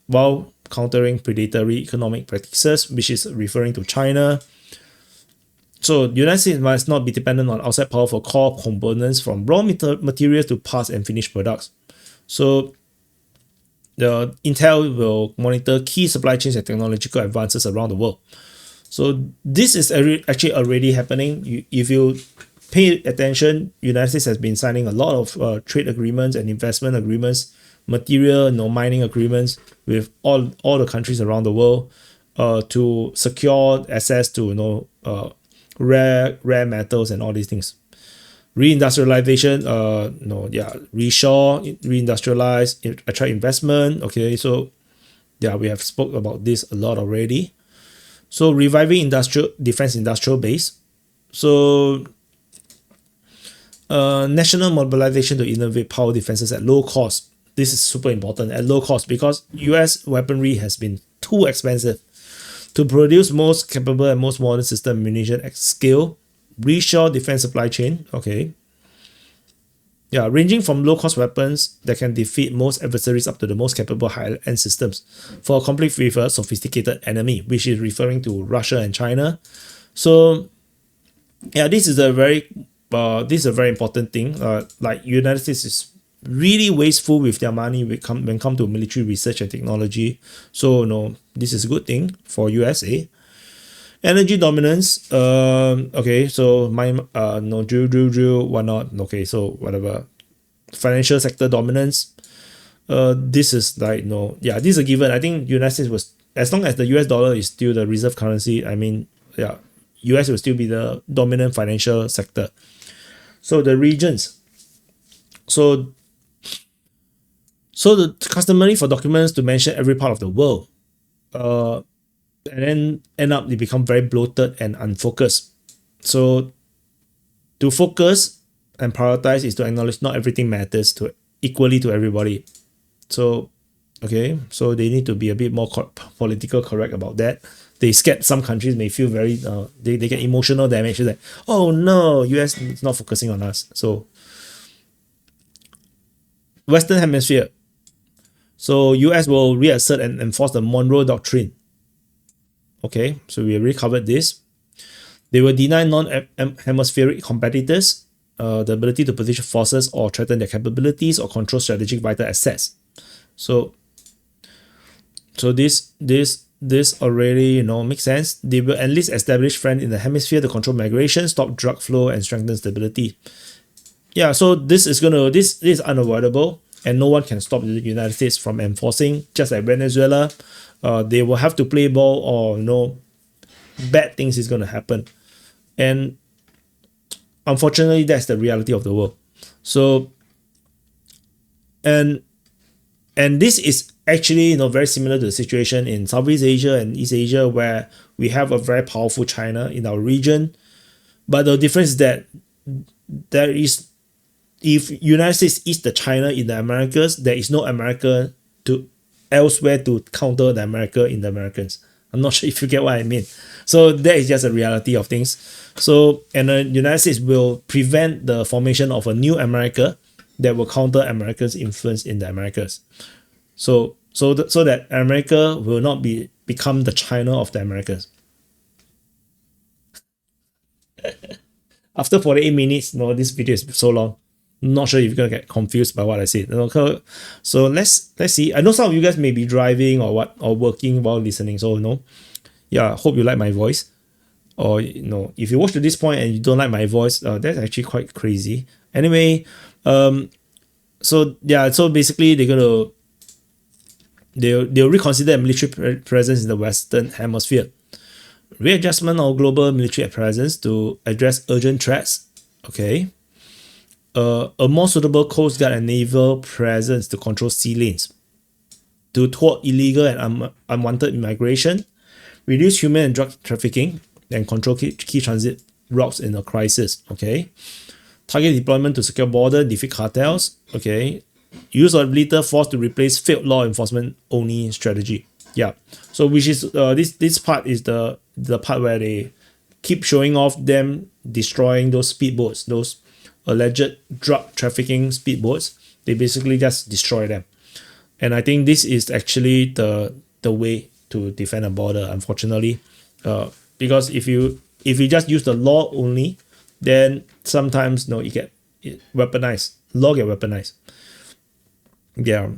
while countering predatory economic practices, which is referring to China. So the United States must not be dependent on outside power for core components from raw materials to parts and finished products. So the Intel will monitor key supply chains and technological advances around the world. So this is actually already happening. If you pay attention, United States has been signing a lot of trade agreements and investment agreements, material, mining agreements with all the countries around the world to secure access to rare metals and all these things. Reindustrialization, reshore, reindustrialize, attract investment. Okay, so yeah, we have spoke about this a lot already. So reviving defense industrial base. So national mobilization to innovate power defenses at low cost. This is super important, at low cost, because US weaponry has been too expensive. To produce most capable and most modern system ammunition at scale, reshore defense supply chain. Okay. Yeah, ranging from low-cost weapons that can defeat most adversaries up to the most capable high-end systems for a conflict with a sophisticated enemy, which is referring to Russia and China. So, yeah, this is a very important thing. Like United States is really wasteful with their money when come to military research and technology. So, no, this is a good thing for USA. Energy dominance. Okay, so drill, whatnot. Okay, so whatever. Financial sector dominance. This is like this is a given. I think United States was, as long as the US dollar is still the reserve currency, I mean, yeah, US will still be the dominant financial sector. So the regions. So the customary for documents to mention every part of the world. And then end up they become very bloated and unfocused. So to focus and prioritize is to acknowledge not everything matters equally to everybody. So okay, so they need to be a bit more political correct about that. They scared some countries may feel very they get emotional damage, like, oh no, US is not focusing on us. So Western Hemisphere. So US will reassert and enforce the Monroe Doctrine. Okay, so we already covered this. They will deny non-hemispheric competitors the ability to position forces or threaten their capabilities or control strategic vital assets. So this already makes sense. They will at least establish friends in the hemisphere to control migration, stop drug flow, and strengthen stability. Yeah, so this is unavoidable, and no one can stop the United States from enforcing. Just like Venezuela, they will have to play ball, or bad things is going to happen. And unfortunately, that's the reality of the world. So and this is actually very similar to the situation in Southeast Asia and East Asia, where we have a very powerful China in our region. But the difference is that there is, if United States is the China in the Americas, there is no America elsewhere to counter the America in the Americans. I'm not sure if you get what I mean. So that is just a reality of things. So, and the United States will prevent the formation of a new America that will counter America's influence in the Americas. So that America will not become the China of the Americas. After 48 minutes, this video is so long. Not sure if you're gonna get confused by what I said. So let's see. I know some of you guys may be driving or working while listening. So hope you like my voice. Or if you watch to this point and you don't like my voice, that's actually quite crazy. Anyway, so basically they'll reconsider military presence in the Western Hemisphere. Readjustment of global military presence to address urgent threats. Okay. A more suitable coast guard and naval presence to control sea lanes, to thwart illegal and unwanted immigration, reduce human and drug trafficking, and control key transit routes in a crisis. Okay, target deployment to secure border, defeat cartels. Okay, use of lethal force to replace failed law enforcement only strategy. Yeah, so which is this part is the part where they keep showing off them destroying those speedboats, those alleged drug trafficking speedboats. They basically just destroy them. And I think this is actually the way to defend a border, unfortunately. Because if you If you just use the law only, then sometimes it get weaponized. Law get weaponized. Yeah.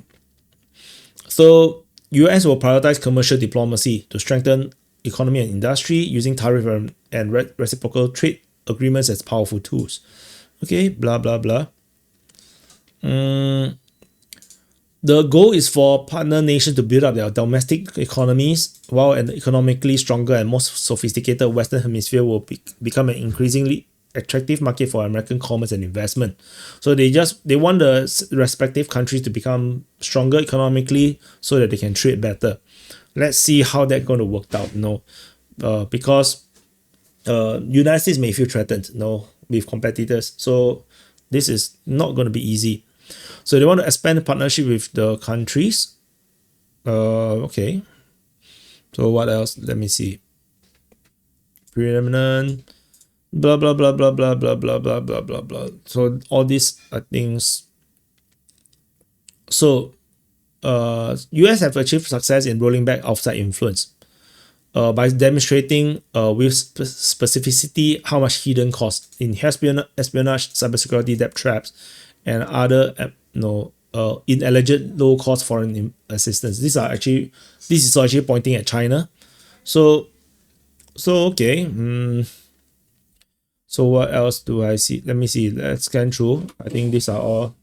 So US will prioritize commercial diplomacy to strengthen economy and industry using tariff and reciprocal trade agreements as powerful tools. Okay, blah blah blah. The goal is for partner nations to build up their domestic economies, while an economically stronger and more sophisticated Western Hemisphere will become an increasingly attractive market for American commerce and investment. So they want the respective countries to become stronger economically so that they can trade better. Let's see how that's going to work out. Because United States may feel threatened, with competitors. So this is not going to be easy. So they want to expand the partnership with the countries. Okay. So what else? Let me see. Preeminent. Blah blah blah blah blah blah blah blah blah blah blah. So all these are things. So US have achieved success in rolling back outside influence by demonstrating with specificity how much hidden costs in espionage, cybersecurity, debt traps, and other ineligible low-cost foreign assistance. This is actually pointing at China. So okay. So what else do I see? Let me see. Let's scan through. I think these are all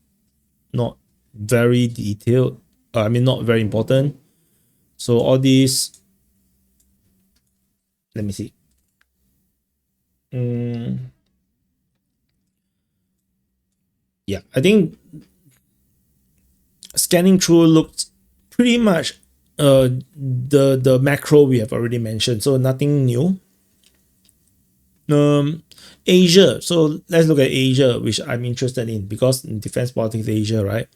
not very detailed. Not very important. So all these. Let me see. Yeah, I think scanning through looks pretty much the macro we have already mentioned. So nothing new. Asia. So let's look at Asia, which I'm interested in because in defense politics, Asia, right?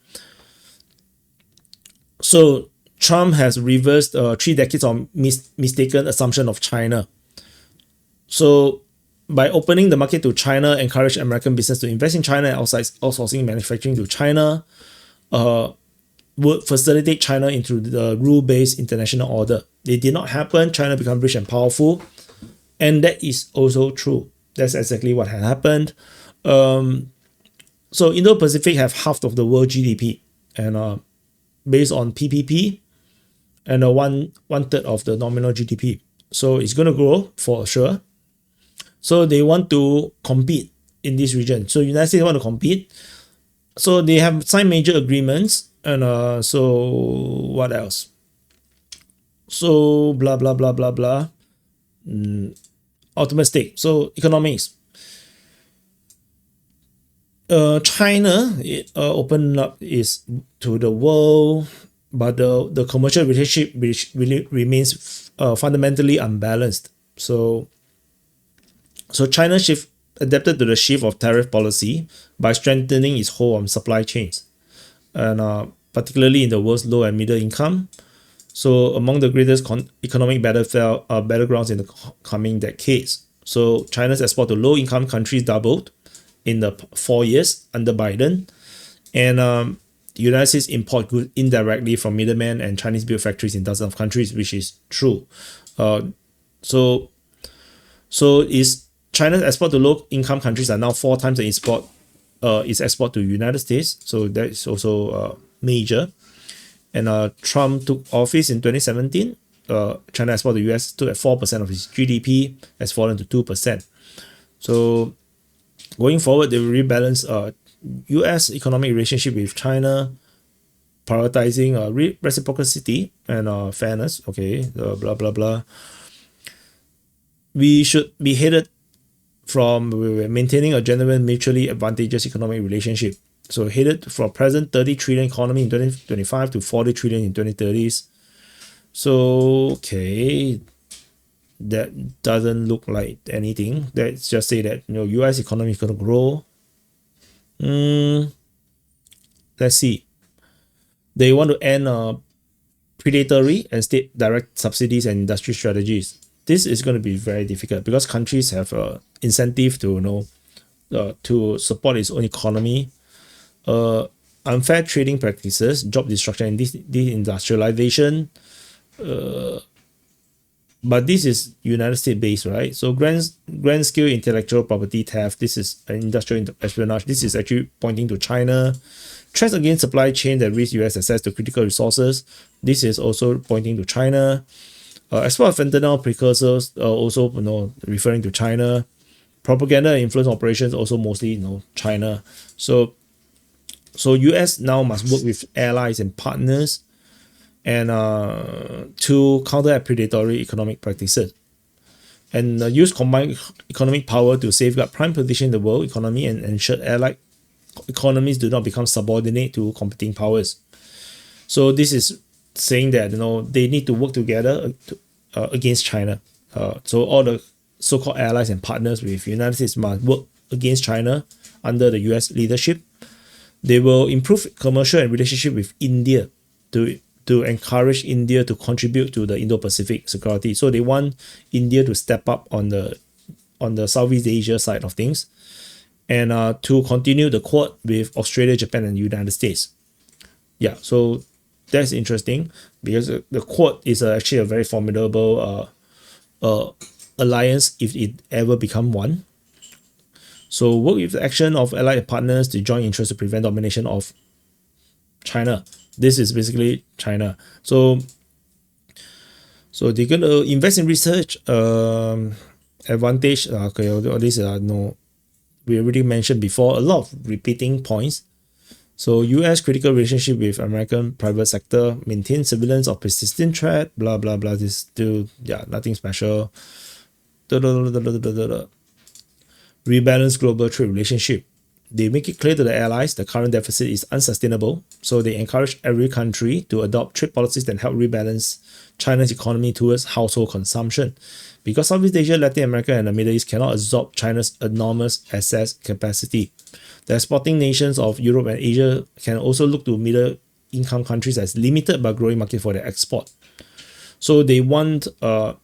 So Trump has reversed 3 decades of mistaken assumption of China. So by opening the market to China, encourage American business to invest in China and outsourcing manufacturing to China, would facilitate China into the rule-based international order. It did not happen. China became rich and powerful. And that is also true. That's exactly what had happened. So Indo-Pacific have half of the world GDP, and based on PPP, and one third of the nominal GDP. So it's going to grow for sure. So they want to compete in this region. So United States want to compete. So they have signed major agreements, and so what else? So blah blah blah blah blah. Ultimate stake. So economics. China opened up is to the world, but the commercial relationship really remains fundamentally unbalanced. So China adapted to the shift of tariff policy by strengthening its hold on supply chains, and particularly in the world's low and middle income. So among the greatest economic battlegrounds in the coming decades. So China's export to low-income countries doubled in the 4 years under Biden, and the United States import goods indirectly from middlemen and Chinese-built factories in dozens of countries, which is true. So is China's export to low-income countries are now 4 times the its export to United States. So that is also major. And Trump took office in 2017. China export to the US stood at 4% of its GDP, has fallen to 2%. So going forward, they will rebalance US economic relationship with China, prioritizing reciprocity and fairness. Okay, blah blah blah. We should be headed from maintaining a genuine mutually advantageous economic relationship. So headed from present 30 trillion economy in 2025 to 40 trillion in 2030s. So okay, that doesn't look like anything. Let's just say that US economy is going to grow. Let's see. They want to end predatory and state direct subsidies and industry strategies. This is going to be very difficult because countries have incentive to to support its own economy. Unfair trading practices, job destruction, and deindustrialization. but this is United States based, right? So grand scale intellectual property theft. This is an industrial espionage. This is actually pointing to China. Threats against supply chain that risk U.S. access to critical resources. This is also pointing to China. Export of fentanyl precursors, also referring to China. Propaganda and influence operations, also mostly China. So U.S. now must work with allies and partners and to counter predatory economic practices, and use combined economic power to safeguard prime position in the world economy and ensure allied economies do not become subordinate to competing powers. So this is saying that they need to work together against China. So all the so-called allies and partners with United States must work against China under the US leadership. They will improve commercial and relationship with India to encourage India to contribute to the Indo-Pacific security. So they want India to step up on the Southeast Asia side of things, and to continue the Quad with Australia, Japan, and United States. Yeah, so that's interesting because the Quad is actually a very formidable alliance if it ever become one. So work with the action of allied partners to join interests to prevent domination of China. This is basically China. So they're going to invest in research, advantage. Okay, all these no, we already mentioned before. A lot of repeating points. So U.S. critical relationship with American private sector, maintain surveillance of persistent threat. Blah blah blah. This still nothing special. Rebalance global trade relationship. They make it clear to the allies the current deficit is unsustainable, so they encourage every country to adopt trade policies that help rebalance China's economy towards household consumption. Because Southeast Asia, Latin America, and the Middle East cannot absorb China's enormous excess capacity. The exporting nations of Europe and Asia can also look to middle-income countries as limited but growing market for their export. So they want the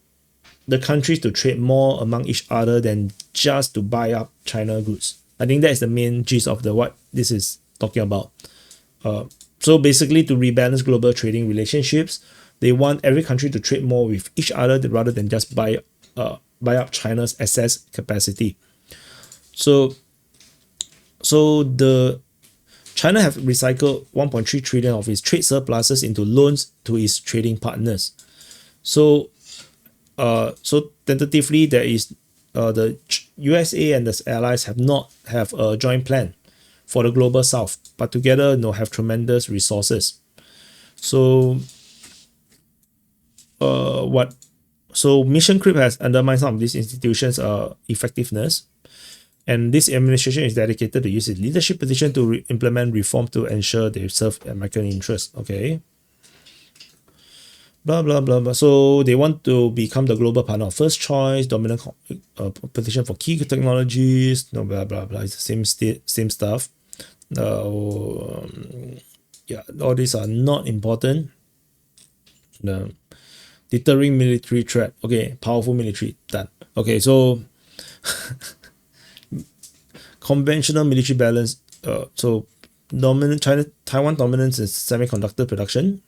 countries to trade more among each other than just to buy up China goods. I think that's the main gist of what this is talking about. So basically, to rebalance global trading relationships, they want every country to trade more with each other rather than just buy up China's excess capacity. So the China have recycled 1.3 trillion of its trade surpluses into loans to its trading partners. So tentatively, there is the USA and the allies have not have a joint plan for the global south, but together have tremendous resources. So mission creep has undermined some of these institutions' effectiveness, and this administration is dedicated to use its leadership position to implement reform to ensure they serve American interests. Okay. Blah blah blah blah. So they want to become the global partner of first choice, dominant position for key technologies. Blah blah blah. It's the same stuff. All these are not important. Deterring military threat. Okay, powerful military done. Okay, so conventional military balance. So dominant Taiwan dominance in semiconductor production.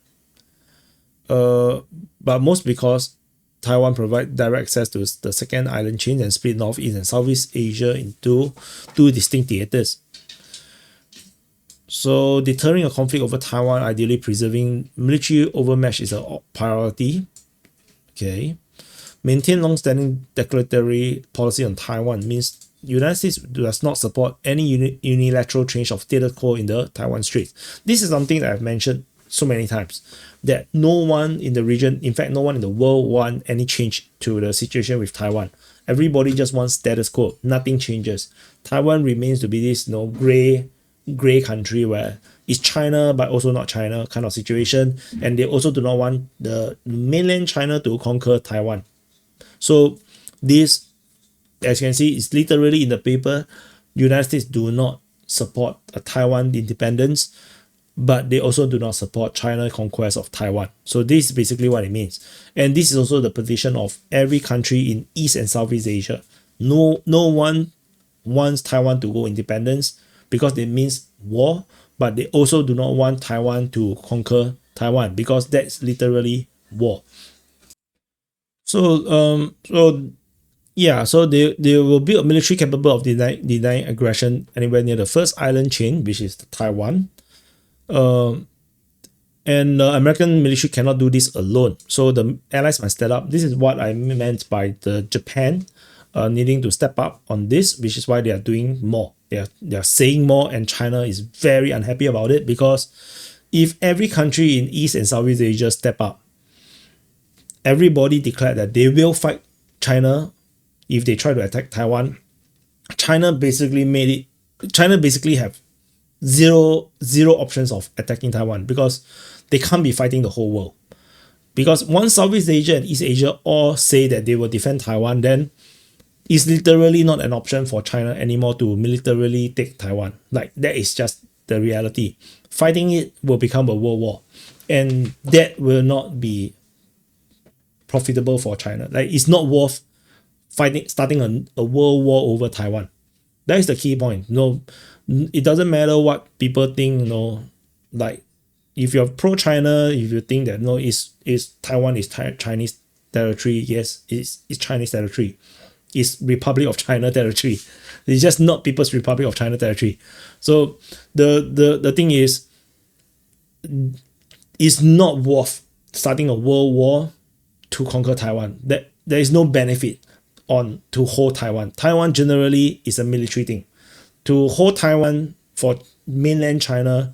But most because Taiwan provide direct access to the second island chain and split Northeast and Southeast Asia into two distinct theaters. So deterring a conflict over Taiwan, ideally preserving military overmatch is a priority. Okay. Maintain long-standing declaratory policy on Taiwan means United States does not support any unilateral change of status quo in the Taiwan Strait. This is something that I've mentioned so many times, that no one in the region, in fact no one in the world want any change to the situation with Taiwan. Everybody just wants status quo. Nothing changes. Taiwan remains to be this gray country where it's China but also not China kind of situation, and they also do not want the mainland China to conquer Taiwan. So this, as you can see, is literally in the paper. United States do not support a Taiwan independence, but they also do not support China conquest of Taiwan. So this is basically what it means. And this is also the position of every country in East and Southeast Asia. No one wants Taiwan to go independence because it means war, but they also do not want Taiwan to conquer Taiwan because that's literally war. So yeah, so they will build a military capable of denying aggression anywhere near the first island chain, which is Taiwan. And the American military cannot do this alone. So the allies must step up. This is what I meant by the Japan needing to step up on this, which is why they are doing more. They are saying more, and China is very unhappy about it, because if every country in East and Southeast Asia step up, everybody declared that they will fight China if they try to attack Taiwan. China basically have zero options of attacking Taiwan, because they can't be fighting the whole world. Because once Southeast Asia and East Asia all say that they will defend Taiwan, then it's literally not an option for China anymore to militarily take Taiwan. Like, that is just the reality. Fighting it will become a world war, and that will not be profitable for China. Like, it's not worth starting a world war over Taiwan. That is the key point. No, it doesn't matter what people think. Like, if you're pro-China, if you think that Taiwan is Chinese territory, yes, it's Chinese territory. It's Republic of China territory. It's just not People's Republic of China territory. So the thing is, it's not worth starting a world war to conquer Taiwan. There is no benefit to hold Taiwan. Taiwan generally is a military thing. To hold Taiwan for mainland China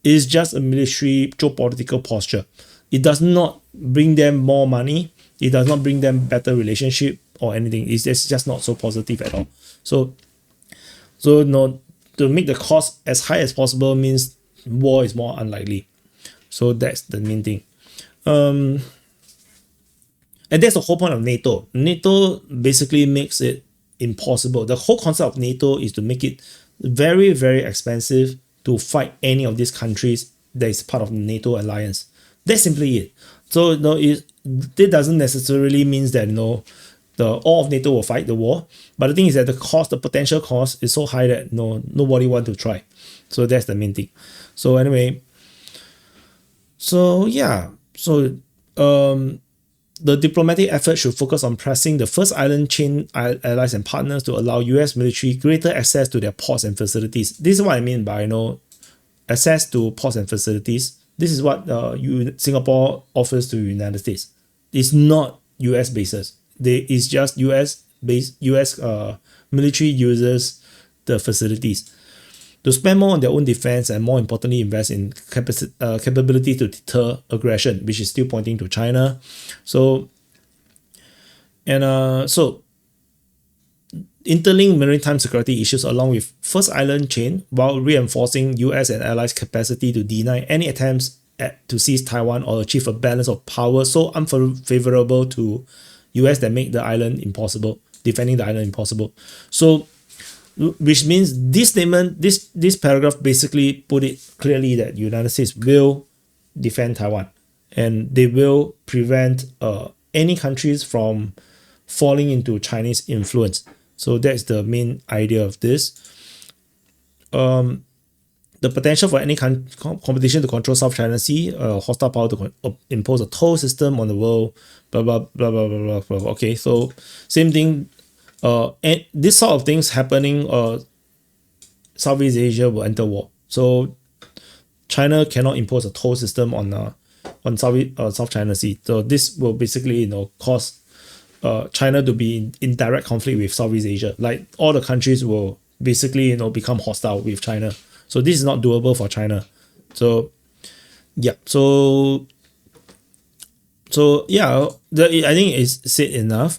is just a military geopolitical posture. It does not bring them more money. It does not bring them better relationship or anything. It's just not so positive at all. So to make the cost as high as possible means war is more unlikely. So that's the main thing. And that's the whole point of NATO. NATO basically makes it impossible. The whole concept of NATO is to make it very, very expensive to fight any of these countries that is part of the NATO alliance. That's simply it. So it doesn't necessarily mean that all of NATO will fight the war. But the thing is that the potential cost is so high that nobody want to try. So that's the main thing. So anyway, so yeah, so the diplomatic effort should focus on pressing the first island chain allies and partners to allow US military greater access to their ports and facilities. This is what I mean by access to ports and facilities. This is what Singapore offers to the United States. It's not US bases. It's just US military uses the facilities to spend more on their own defense, and more importantly invest in capability to deter aggression, which is still pointing to China. So interlink maritime security issues along with first island chain, while reinforcing US and allies' capacity to deny any attempts to seize Taiwan or achieve a balance of power so unfavorable to US that make defending the island impossible. So, which means this statement, this paragraph basically put it clearly that United States will defend Taiwan, and they will prevent any countries from falling into Chinese influence. So that's the main idea of this. The potential for any competition to control South China Sea, hostile power to impose a toll system on the world, blah blah blah blah blah blah. Okay, so same thing. And this sort of things happening, Southeast Asia will enter war. So China cannot impose a toll system on South China Sea. So this will basically cause China to be in direct conflict with Southeast Asia. Like, all the countries will basically become hostile with China. So this is not doable for China. So yeah. So yeah, I think it's said enough.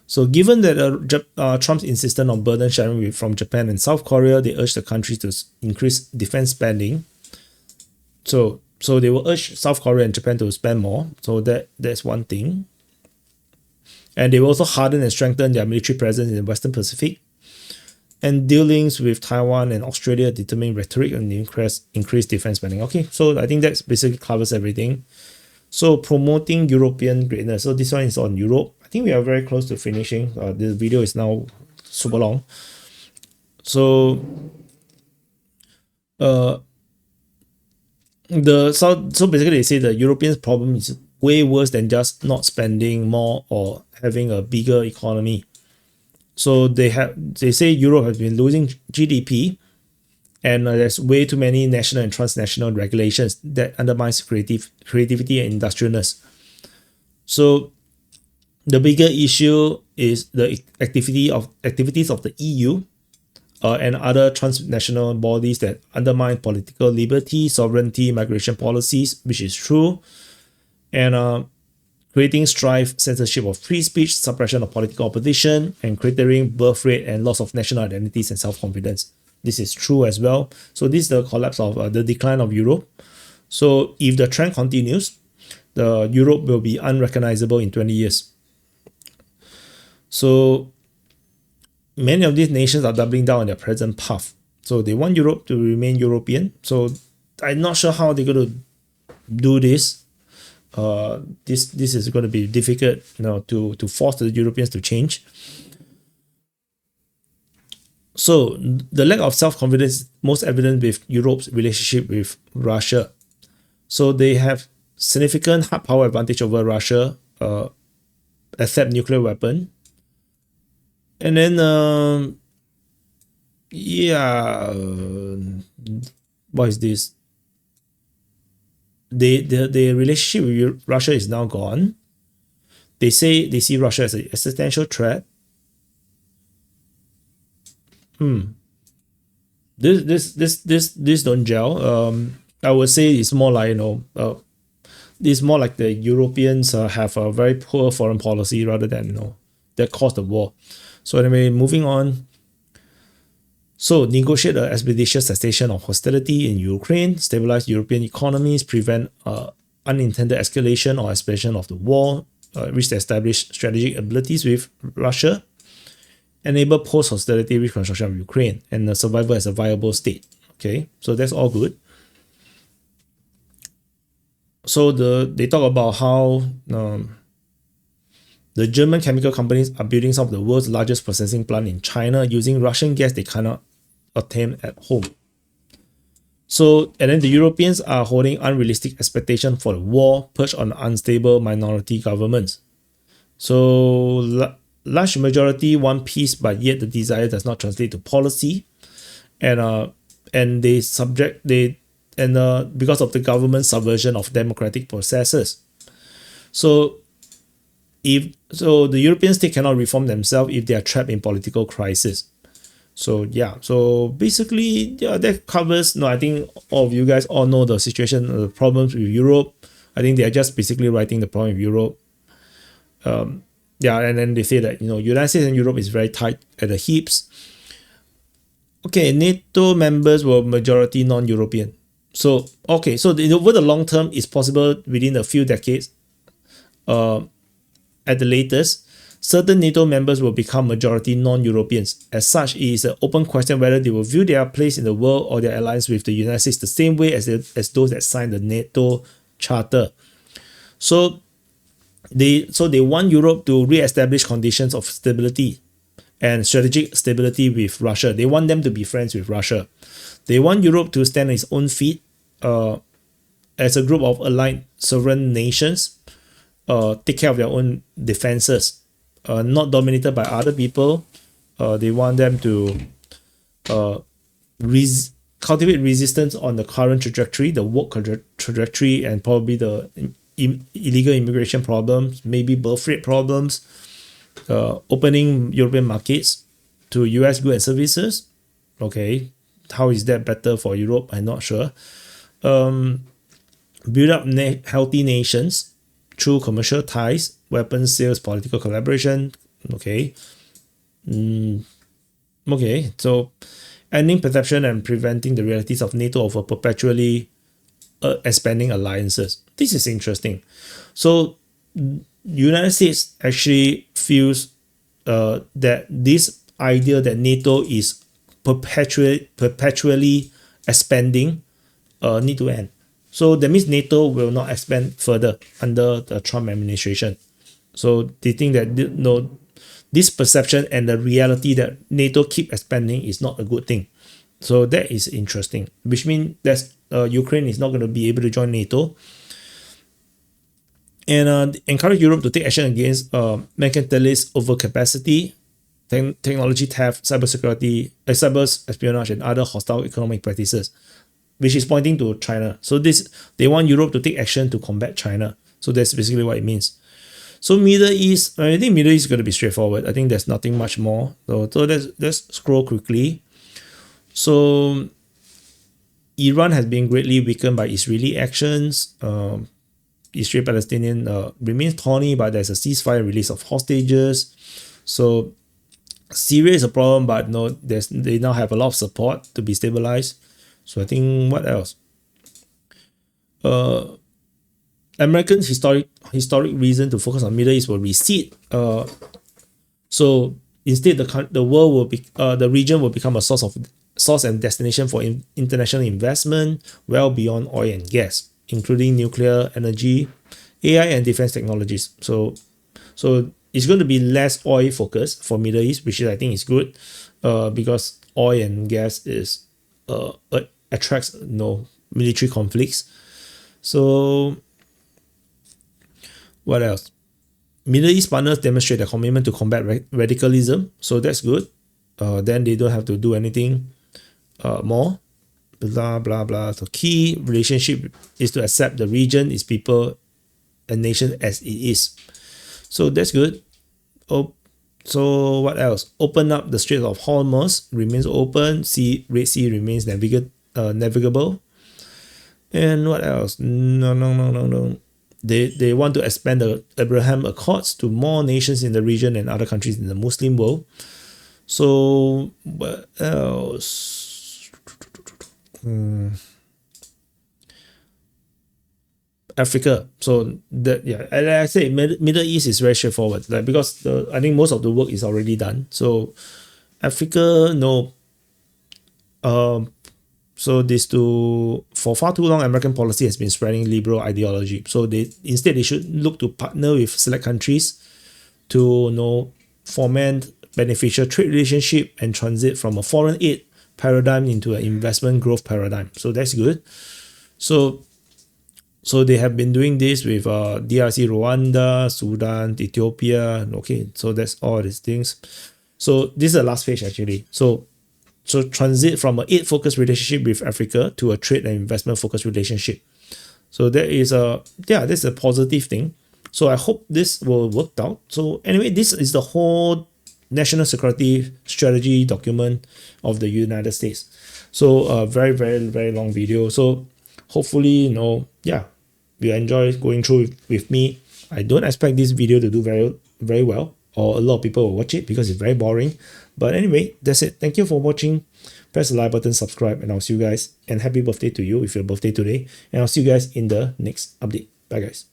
So given that Trump's insistence on burden sharing from Japan and South Korea, they urge the countries to increase defense spending. So they will urge South Korea and Japan to spend more. So that's one thing. And they will also harden and strengthen their military presence in the Western Pacific. And dealings with Taiwan and Australia determine rhetoric and increase defense spending. Okay, so I think that basically covers everything. So promoting European greatness. So this one is on Europe. I think we are very close to finishing. This video is now super long. So basically they say the Europeans' problem is way worse than just not spending more or having a bigger economy. So they say Europe has been losing GDP, and there's way too many national and transnational regulations that undermines creativity and industrialness. So the bigger issue is the activities of the EU and other transnational bodies that undermine political liberty, sovereignty, migration policies, which is true, and creating strife, censorship of free speech, suppression of political opposition, and cratering birth rate and loss of national identities and self-confidence. This is true as well. So this is the collapse of the decline of Europe. So if the trend continues, the Europe will be unrecognizable in 20 years. So many of these nations are doubling down on their present path. So they want Europe to remain European. So I'm not sure how they're going to do this. This is going to be difficult, to force the Europeans to change. So the lack of self-confidence is most evident with Europe's relationship with Russia. So they have significant hard power advantage over Russia, except nuclear weapon. And then, what is this? The relationship with Russia is now gone. They say they see Russia as an existential threat. This don't gel. I would say it's more like it's more like the Europeans have a very poor foreign policy rather than that caused the war. So anyway, moving on. So negotiate an expeditious cessation of hostility in Ukraine, stabilize European economies, prevent unintended escalation or expansion of the war, reach the established strategic abilities with Russia, enable post-hostility reconstruction of Ukraine, and the survival as a viable state. Okay, so that's all good. So they talk about how the German chemical companies are building some of the world's largest processing plant in China using Russian gas they cannot obtain at home. So, and then the Europeans are holding unrealistic expectations for the war, perched on unstable minority governments. So, large majority want peace, but yet the desire does not translate to policy, and because of the government's subversion of democratic processes. So the European state cannot reform themselves if they are trapped in political crisis. So basically that covers. I think all of you guys all know the situation, the problems with Europe. I think they are just basically writing the problem with Europe. And then they say that United States and Europe is very tight at the hips. Okay, NATO members were majority non-European. So over the long term, it's possible within a few decades, at the latest, certain NATO members will become majority non-Europeans. As such, it is an open question whether they will view their place in the world or their alliance with the United States the same way as those that signed the NATO Charter. So they want Europe to re-establish conditions of stability and strategic stability with Russia. They want them to be friends with Russia. They want Europe to stand on its own feet as a group of aligned sovereign nations, take care of their own defenses, not dominated by other people. They want them to cultivate resistance on the current trajectory, the woke trajectory, and probably the illegal immigration problems, maybe birth rate problems, opening European markets to US goods and services. Okay, how is that better for Europe? I'm not sure. Build up healthy nations through commercial ties, weapons sales, political collaboration. Okay. So ending perception and preventing the realities of NATO over perpetually expanding alliances. This is interesting. So United States actually feels that this idea that NATO is perpetually expanding need to end. So that means NATO will not expand further under the Trump administration. So they think that this perception and the reality that NATO keep expanding is not a good thing. So that is interesting, which means that Ukraine is not going to be able to join NATO. and encourage Europe to take action against mercantilist overcapacity, technology theft, cybersecurity, cyber espionage, and other hostile economic practices, which is pointing to China. So they want Europe to take action to combat China. So that's basically what it means. So Middle East, I think Middle East is going to be straightforward. I think there's nothing much more. So let's scroll quickly. So Iran has been greatly weakened by Israeli actions. Israel-Palestinian remains thorny, but there's a ceasefire, release of hostages. So Syria is a problem, but no, they now have a lot of support to be stabilized. So I think what else? Americans' historic reason to focus on Middle East will recede. So instead, the world will be the region will become a source and destination for international investment well beyond oil and gas, including nuclear energy, AI, and defense technologies. So it's going to be less oil focused for Middle East, which I think is good, because oil and gas is attracts military conflicts. So what else? Middle East partners demonstrate their commitment to combat radicalism, so that's good. Then they don't have to do anything more. Blah blah blah. So key relationship is to accept the region, its people, and nation as it is. So that's good. Oh, so what else? Open up the Strait of Hormuz remains open. Red Sea remains navigable. And what else? No. They want to expand the Abraham Accords to more nations in the region and other countries in the Muslim world. So what else? Africa. So that, yeah, and I say Middle East is very straightforward, like, because I think most of the work is already done. So Africa, no. So for far too long, American policy has been spreading liberal ideology. So they should look to partner with select countries to foment beneficial trade relationship and transit from a foreign aid paradigm into an investment growth paradigm. So that's good. So they have been doing this with DRC, Rwanda, Sudan, Ethiopia. Okay, so that's all these things. So this is the last page actually. So transit from an aid-focused relationship with Africa to a trade and investment-focused relationship. So that's a positive thing. So I hope this will work out. So anyway, this is the whole national security strategy document of the United States. So a very, very, very long video. So hopefully, you enjoy going through with me. I don't expect this video to do very, very well, or a lot of people will watch it because it's very boring. But anyway, that's it. Thank you for watching. Press the like button, subscribe, and I'll see you guys. And happy birthday to you if your birthday today. And I'll see you guys in the next update. Bye guys.